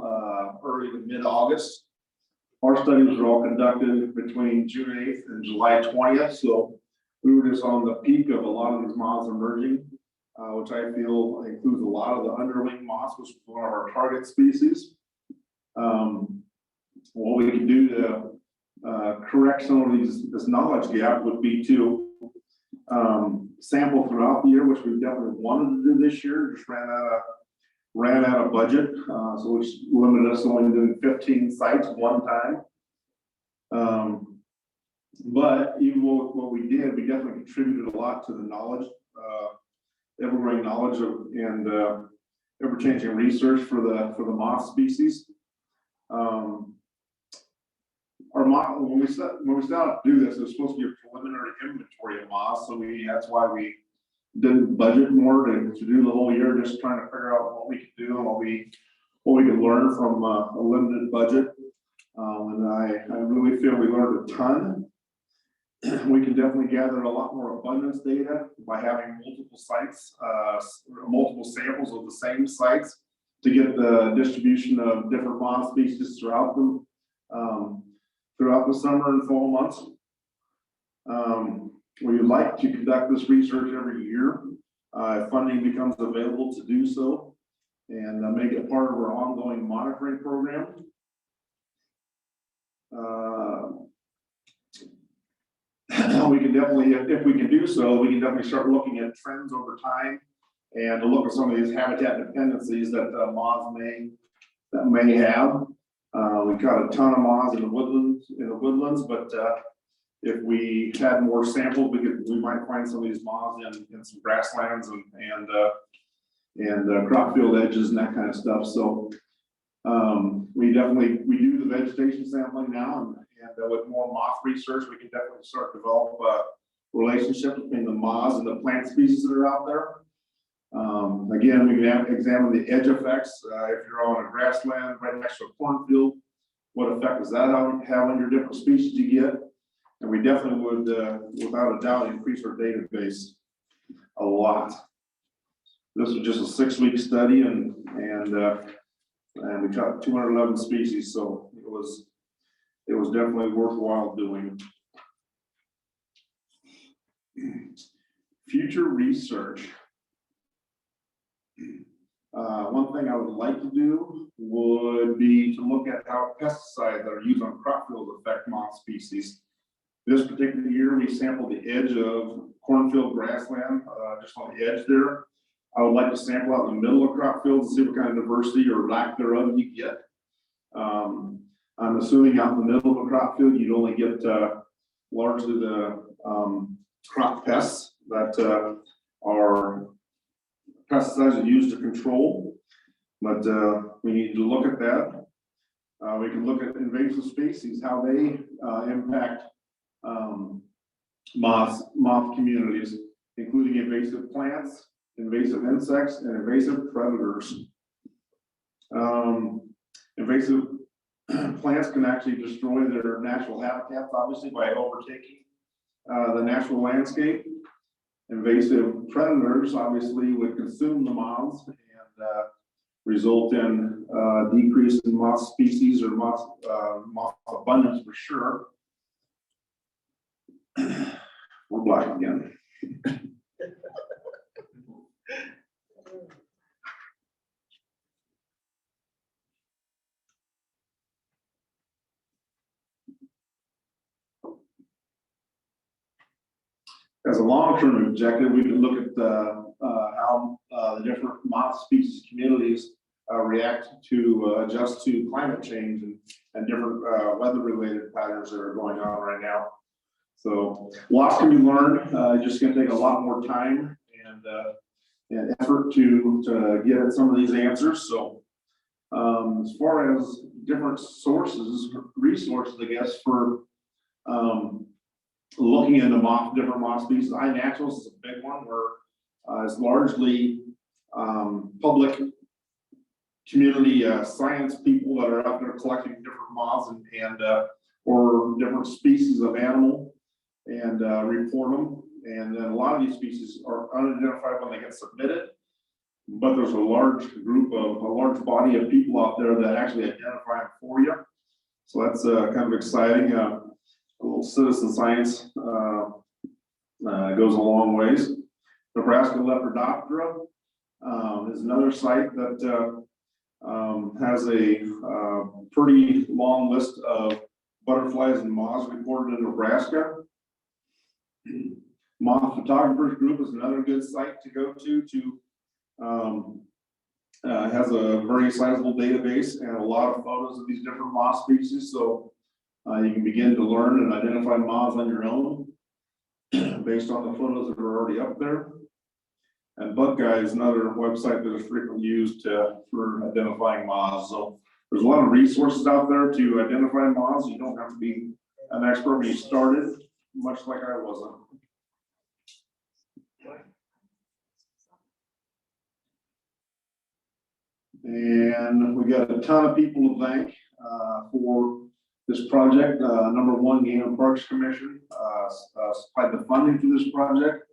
early to mid-August. Our studies were all conducted between June 8th and July 20th, so we were just on the peak of a lot of these moths emerging, which I feel includes a lot of the underwing moths, which is one of our target species. What we can do to correct some of this knowledge gap would be to sample throughout the year, which we definitely wanted to do this year. Just ran out of budget, so which limited us to only doing 15 sites one time. But even what we did, we definitely contributed a lot to the knowledge, ever-growing knowledge of and ever-changing research for the moth species. Our moth, when we set out to do this, it was supposed to be a preliminary inventory of moths, so that's why we didn't budget more to do the whole year, just trying to figure out what we could do and what we could learn from a limited budget. And I really feel we learned a ton. We can definitely gather a lot more abundance data by having multiple sites, multiple samples of the same sites to get the distribution of different moth species throughout the summer and fall months. We would like to conduct this research every year. If funding becomes available to do so, and make it part of our ongoing monitoring program. We can definitely, if we can do so, we can definitely start looking at trends over time and to look at some of these habitat dependencies that moths may have. We caught a ton of moths in the woodlands, but if we had more samples, we might find some of these moths in some grasslands and crop field edges and that kind of stuff. So we do the vegetation sampling now, and with more moth research, we can definitely start to develop a relationship between the moths and the plant species that are out there. Again, we can examine the edge effects. If you're on a grassland right next to a cornfield, what effect does that have on your different species you get? And we definitely would, without a doubt, increase our database a lot. This was just a 6-week study, and we caught 211 species, so it was definitely worthwhile doing. Future research. One thing I would like to do would be to look at how pesticides that are used on crop fields affect moth species. This particular year, we sampled the edge of cornfield grassland, just on the edge there. I would like to sample out in the middle of crop fields and see what kind of diversity or lack thereof you get. I'm assuming out in the middle of a crop field, you'd only get largely the crop pests that are pesticides are used to control, but we need to look at that. We can look at invasive species, how they impact moth communities, including invasive plants, invasive insects, and invasive predators. Invasive plants can actually destroy their natural habitats, obviously, by overtaking the natural landscape. Invasive predators obviously would consume the moths and result in decrease in moth species or moth abundance for sure. We're black again. As a long-term objective, we can look at how the different moth species communities react to adjust to climate change and different weather-related patterns that are going on right now. So lots can be learned. Just going to take a lot more time and effort to get at some of these answers. So as far as different resources, I guess, for looking into different moth species, iNaturals is a big one where it's largely public community science people that are out there collecting different moths and or different species of animal and report them. And then a lot of these species are unidentified when they get submitted. But there's a large body of people out there that actually identify them for you. So that's kind of exciting. A little citizen science goes a long ways. Nebraska Lepidoptera is another site that has a pretty long list of butterflies and moths reported in Nebraska. Moth Photographers Group is another good site to go to. Has a very sizable database and a lot of photos of these different moth species. So you can begin to learn and identify moths on your own based on the photos that are already up there. And Bug Guy is another website that is frequently used for identifying moths. So there's a lot of resources out there to identify moths. You don't have to be an expert when you started, much like I wasn't. And we got a ton of people to thank for this project. Number one, Game and Parks Commission supplied the funding for this project.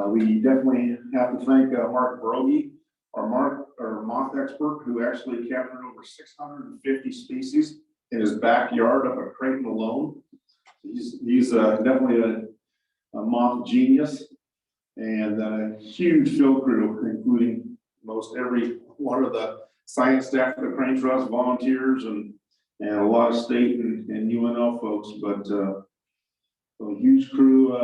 We definitely have to thank Mark Brogy, our moth expert, who actually captured over 650 species in his backyard up at Creighton alone. He's definitely a moth genius, and a huge field crew, including most every one of the science staff at the Crane Trust, volunteers, and a lot of state and UNL folks. But a huge crew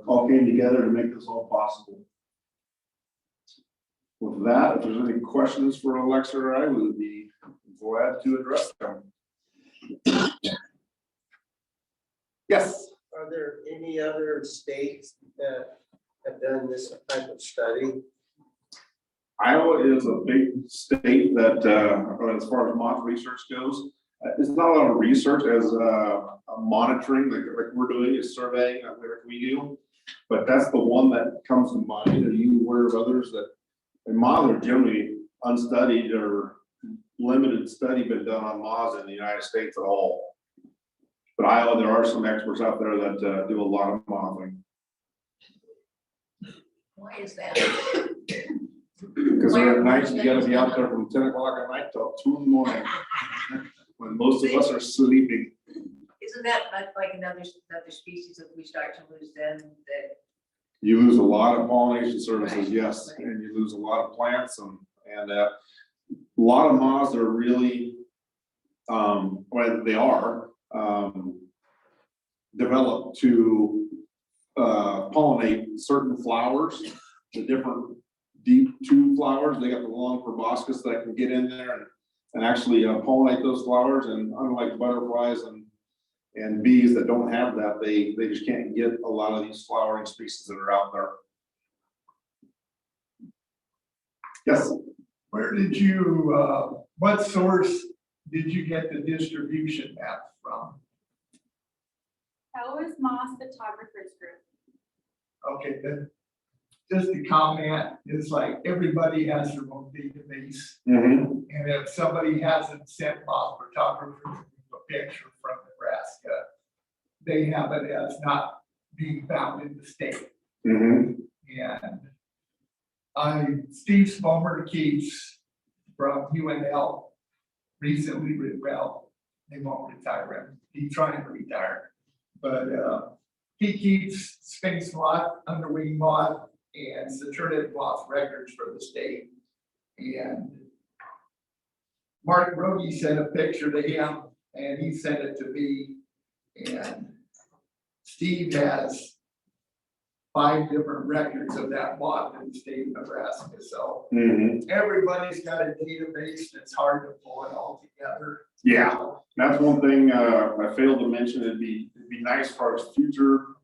all came together to make this all possible. With that, if there's any questions for Alexa or I, would be glad to address them. Yes. Are there any other states that have done this type of study? Iowa is a big state that, as far as moth research goes, it's not a lot of research as monitoring, like we're doing, is surveying like we do. But that's the one that comes to mind. Are you aware of others that, and moths are generally unstudied or limited study been done on moths in the United States at all? But Iowa, there are some experts out there that do a lot of mothing. Why is that? Because at night, you gotta be out there from 10 o'clock at night till 2 in the morning, when most of us are sleeping. Isn't that like another species that we start to lose then, that? You lose a lot of pollination services, Right. yes, Right. and you lose a lot of plants and a lot of moths are really, well, they are developed to pollinate certain flowers, the different deep tube flowers. They got the long proboscis that can get in there and actually pollinate those flowers. And unlike butterflies and bees that don't have that, they just can't get a lot of these flowering species that are out there. Yes. Where did you, what source did you get the distribution map from? That was Moss Photographers Group. Okay, then just to comment, it's like everybody has their own database. Mm-hmm. And if somebody hasn't sent Moss Photographers a picture from Nebraska, they have it as not being found in the state. Mm-hmm. And Steve Spomer keeps from UNL recently, well, they won't retire him. He's trying to retire, but he keeps Sphinx Moth, Underwing Moth, and Saturnalia Moth records for the state. And Mark Rogie sent a picture to him, and he sent it to me. And Steve has 5 different records of that moth in the state of Nebraska. So everybody's got a database, and it's hard to pull it all together. Yeah, that's one thing I failed to mention. It'd be nice for our future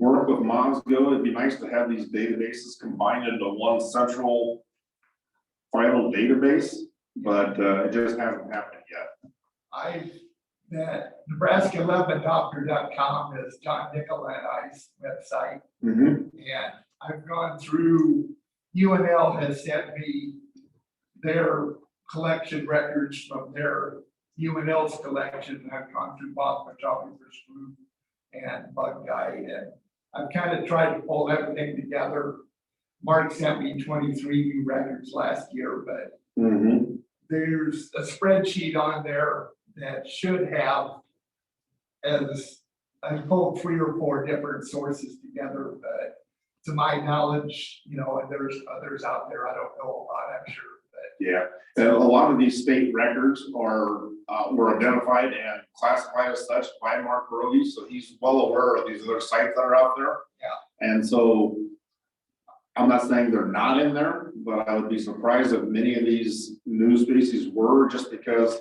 work with moths go. It'd be nice to have these databases combined into one central final database, but it just hasn't happened yet. That NebraskaLepidopter.com is John Nicola and I's website. Mm-hmm. And I've gone through, UNL has sent me their collection records from their UNL's collection. I've gone through Bosh photographer's group and Bug Guide, and I've kind of tried to pull everything together. Mark sent me 23 new records last year, but Mhm. there's a spreadsheet on there that should have, as I pulled 3 or 4 different sources together, but to my knowledge, you know, and there's others out there I don't know about, I'm sure, but Yeah, and a lot of these state records are, were identified and classified as such by Mark Rojas, so he's well aware of these other sites that are out there. Yeah. And so I'm not saying they're not in there, but I would be surprised if many of these new species were, just because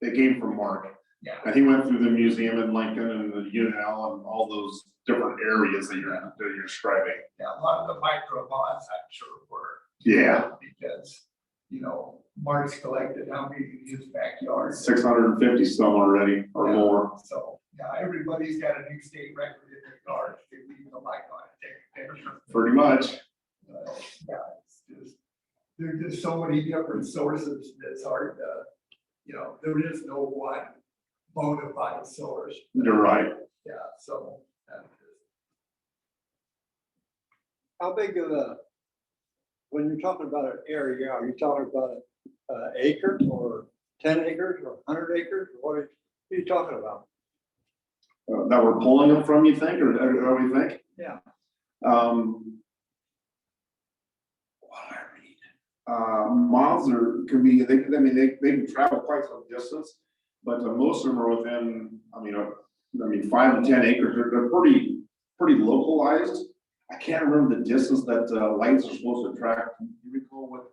they came from Mark. yeah. And he went through the museum in Lincoln and the UNL and all those different areas that you're describing. Yeah, a lot of the micro moths, I'm sure were. Yeah. Because, you know, Mark's collected how many in his backyard. 650 some already or Yeah. more. So, yeah, everybody's got a new state record in their yard, they leave the light on and take a picture. Pretty much. Yeah, it's just, there's just so many different sources, that's hard to, you know, there is no one bona fide source. You're right. Yeah, so. How big of a, when you're talking about an area, are you talking about an acre or 10 acres or 100 acres? What are you talking about? That we're pulling them from, you think, or what do you think? Yeah. What did I read? Moths can be, they can travel quite some distance, but most of them are within, I mean, 5 to 10 acres. They're pretty localized. I can't remember the distance that lights are supposed to track. Do you recall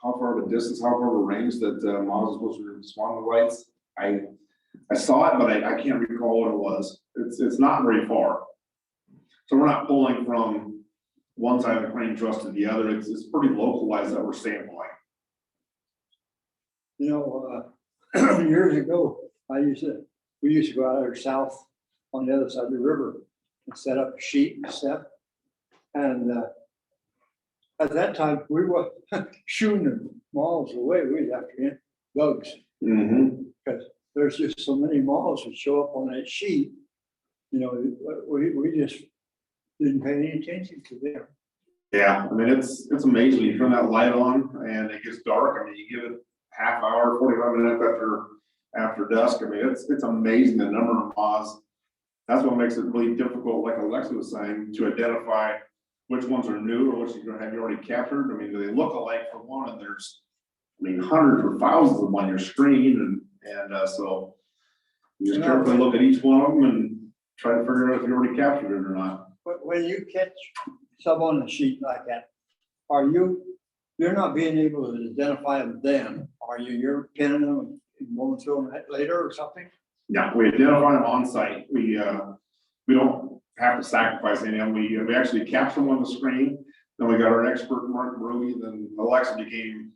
how far of a distance, how far of a range that moths are supposed to respond to lights? I saw it, but I can't recall what it was. It's not very far. So we're not pulling from one side of the crane truss to the other. It's pretty localized that we're sampling. You know, years ago, we used to go out there south on the other side of the river and set up a sheet and stuff. And at that time, we were shooting them miles away. We'd have to hit bugs. Mm-hmm. Because there's just so many moths that show up on that sheet. You know, we just didn't pay any attention to them. Yeah, I mean, it's amazing. You turn that light on and it gets dark. I mean, you give it half hour, 45 minutes after dusk. I mean, it's amazing the number of moths. That's what makes it really difficult, like Alexa was saying, to identify which ones are new or which have you already captured. I mean, do they look alike for one? And there's, hundreds or thousands of them on your screen, and so you just carefully look at each one of them and try to figure out if you already captured it or not. But when you catch some on the sheet like that, you're not being able to identify them then, are you? You're pinning them and going through them later or something? Yeah, we identify them on site. We don't have to sacrifice any of them. We actually capture them on the screen. Then we got our expert Mark Brody. Then Alexa became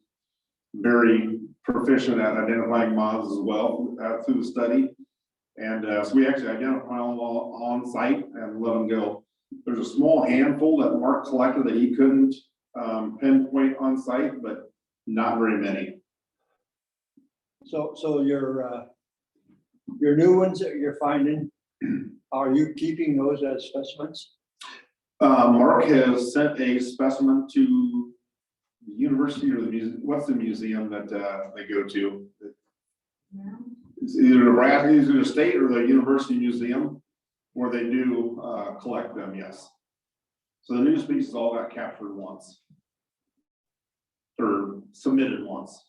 very proficient at identifying moths as well through the study. And so we actually identify them all on site and let them go. There's a small handful that Mark collected that he couldn't pinpoint on site, but not very many. So your new ones that you're finding, are you keeping those as specimens? Mark has sent a specimen to the university or the museum. What's the museum that they go to? It's either Nebraska, either the state or the university museum, where they do collect them. Yes. So the new species all got captured once, or submitted once.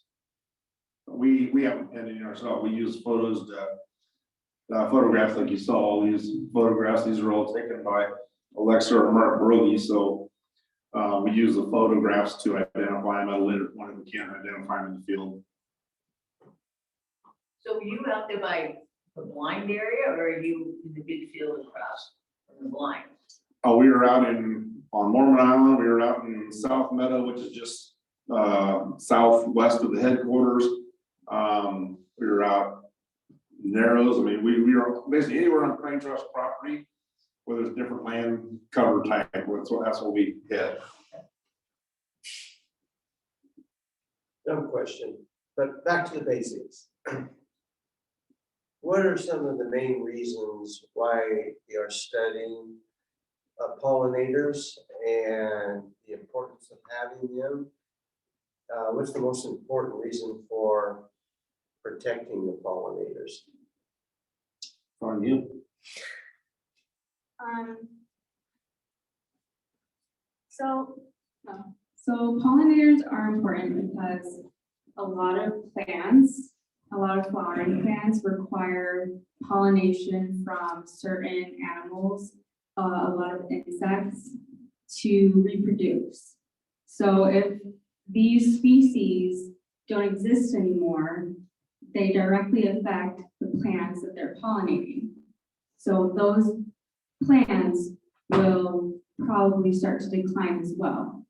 We haven't pending ourselves. We use photos to photographs like you saw. We use photographs. These are all taken by Alexa or Mark Brody. So we use the photographs to identify them at a later point if we can't identify them in the field. So were you out there by the blind area, or are you in the big field across from the blind? Oh, we were out on Mormon Island. We were out in South Meadow, which is just southwest of the headquarters. We were out Narrows. I mean, we were basically anywhere on Crane Trust property where there's different land cover type. That's what we hit. No question, but back to the basics. what are some of the main reasons why they are studying pollinators and the importance of having them? What's the most important reason for protecting the pollinators? On you. So So pollinators are important because a lot of plants, a lot of flowering plants require pollination from certain animals, a lot of insects to reproduce. So if these species don't exist anymore, they directly affect the plants that they're pollinating. So those plants will probably start to decline as well.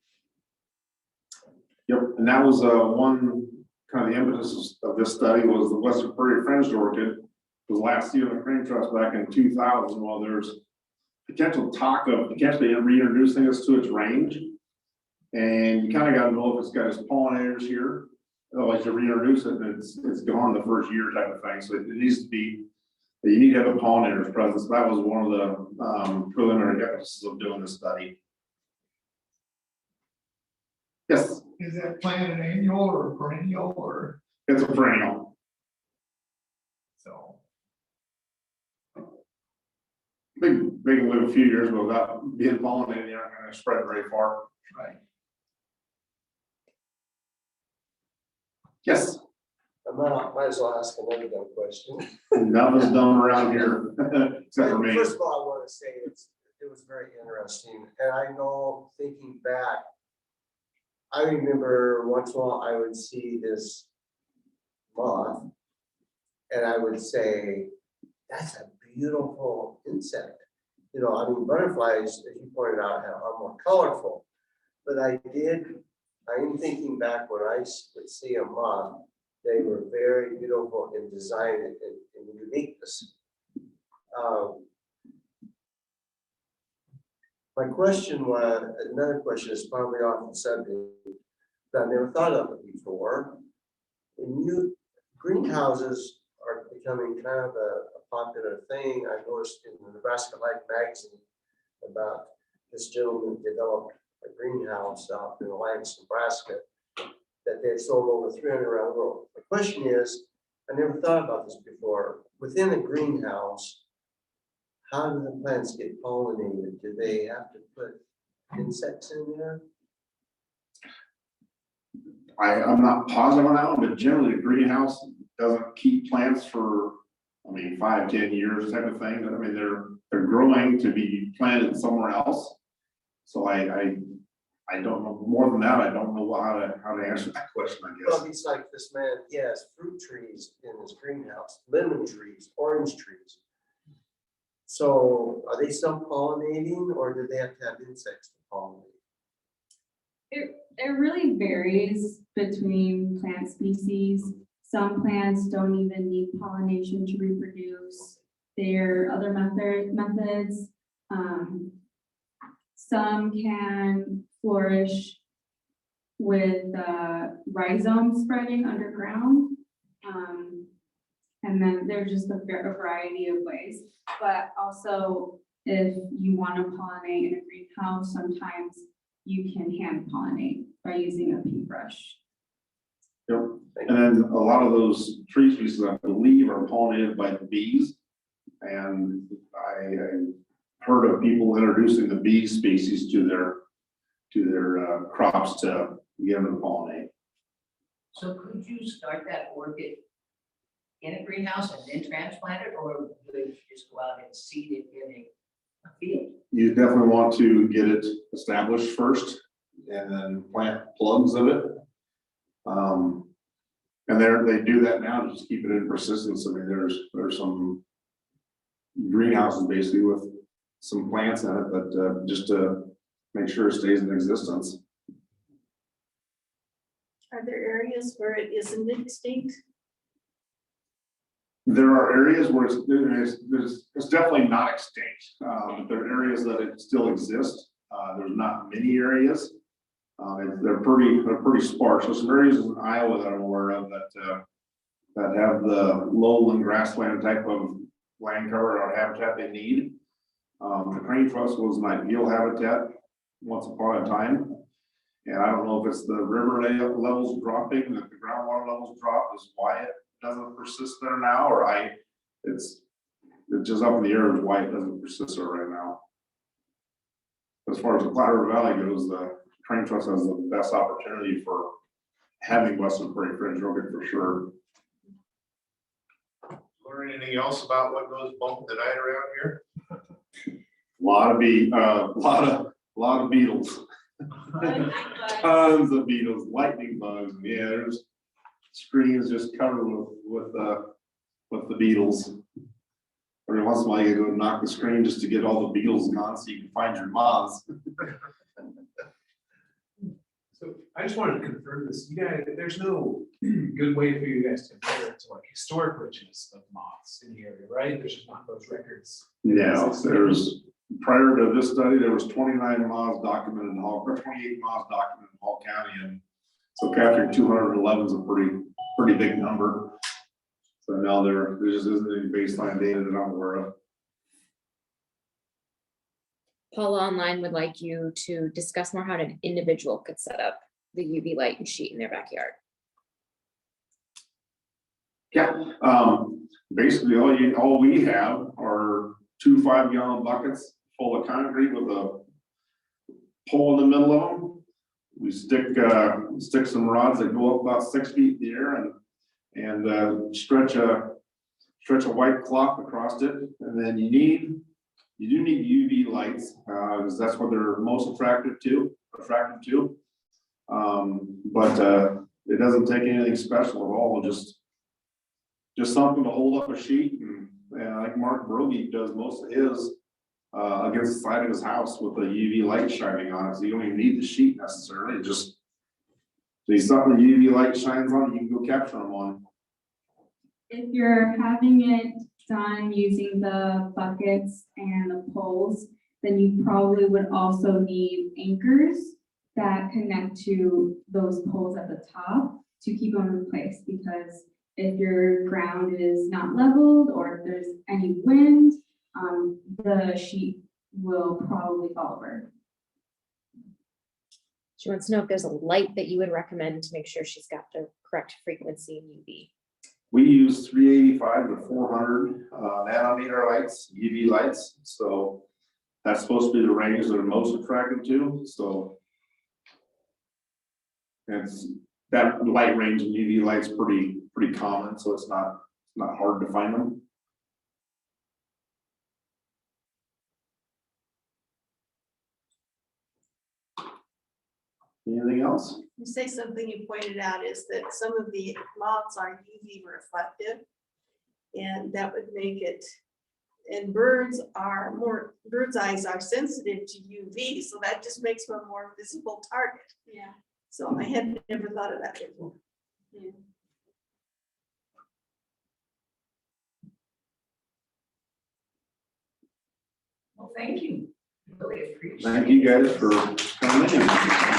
Yep, and that was one kind of the impetus of this study was the Western Prairie Fringed Orchid was last seen on the Crane Trust back in 2000. Well, there's potential talk of potentially reintroducing this to its range. And you kind of got to know if it's got its pollinators here. Otherwise, you reintroduce it and it's gone the first year type of thing. So it needs to be, you need to have a pollinators present. So that was one of the preliminary emphasis of doing this study. Yes, Is that plant an annual or a perennial or it's a perennial. so? They can live a few years without being pollinated. They aren't going to spread very far. Right. Yes, I might as well ask another dumb question. nothing's done around here except for me. First of all, I want to say it was very interesting, and I know thinking back, I remember once in a while I would see this moth, and I would say, "That's a beautiful insect." You know, I mean, butterflies, as you pointed out, are more colorful, but I am thinking back when I would see a moth, they were very beautiful in design and uniqueness. My question was, another question is probably off the subject, but I never thought of it before. Greenhouses are becoming kind of a popular thing. I noticed in the Nebraska Life magazine about this gentleman developed a greenhouse out in Alliance, Nebraska, that they had sold over 300 around the world. The question is, I never thought about this before. Within a greenhouse, how do the plants get pollinated? Do they have to put insects in there? I'm not positive on that one, but generally a greenhouse doesn't keep plants for, 5-10 years type of thing. I mean, they're growing to be planted somewhere else. So I don't know more than that. I don't know how to answer that question, I guess. Well, it's like this man, he has fruit trees in his greenhouse, lemon trees, orange trees. So are they self-pollinating or do they have to have insects to pollinate? It really varies between plant species. Some plants don't even need pollination to reproduce. There are other methods. Some can flourish with rhizomes spreading underground. And then there's just a variety of ways. But also, if you want to pollinate in a greenhouse, sometimes you can hand pollinate by using a paintbrush. Yep. And then a lot of those tree species, I believe, are pollinated by the bees. And I heard of people introducing the bee species to their crops to get them to pollinate. So could you start that orchid in a greenhouse and then transplant it, or would you just go out and seed it in a field? You definitely want to get it established first and then plant plugs of it. And they do that now to just keep it in persistence. I mean, there's some greenhouses basically with some plants in it, but just to make sure it stays in existence. Are there areas where it isn't extinct? There are areas where it's definitely not extinct, but there are areas that it still exists. There's not many areas. They're pretty sparse. There's some areas in Iowa that I'm aware of that that have the lowland grassland type of land cover or habitat they need. The crane truss was an ideal habitat once upon a time. And I don't know if it's the river levels dropping, that the groundwater levels drop is why it doesn't persist there now, or it's just up in the air is why it doesn't persist there right now. As far as the Platte River Valley goes, the crane truss has the best opportunity for having western prairie fringe rogan for sure. Learn anything else about what goes bump in the night around here? Lot of beetles. Tons of beetles, lightning bugs. Yeah, there's screens just covered with the beetles. Every once in a while you go knock the screen just to get all the beetles gone so you can find your moths. So I just wanted to confirm this. You guys, there's no good way for you guys to compare it to like historic richness of moths in the area, right? There's just not those records. Yeah, prior to this study, there was 29 moths documented in Hall, or 28 moths documented in Hall County, and so capturing 211 is a pretty big number. So now there just isn't any baseline data that I'm aware of. Paula online would like you to discuss more how an individual could set up the UV light and sheet in their backyard. Yeah, basically all we have are 2 5-gallon buckets full of concrete with a pole in the middle of them. We stick some rods that go up about 6 feet in the air and stretch a white cloth across it, and then you do need UV lights because that's what they're most attractive to. But it doesn't take anything special at all. Just something to hold up a sheet, and like Mark Brogy does most of his against the side of his house with the UV light shining on it. So you don't even need the sheet necessarily. Just see something the UV light shines on, you can go capture them on. If you're having it done using the buckets and the poles, then you probably would also need anchors that connect to those poles at the top to keep them in place, because if your ground is not leveled or if there's any wind, the sheet will probably fall over. She wants to know if there's a light that you would recommend to make sure she's got the correct frequency in UV. We use 385 to 400 nanometer lights, UV lights. So that's supposed to be the range that are most attractive to. So it's that light range in UV lights pretty common. So it's not hard to find them. Anything else? You say something you pointed out is that some of the moths are UV reflective, and that would make it, and birds' eyes are sensitive to UV, so that just makes them a more visible target. Yeah. So I had never thought of that before. Yeah. Well, thank you. Really appreciate it. Thank you guys for coming in.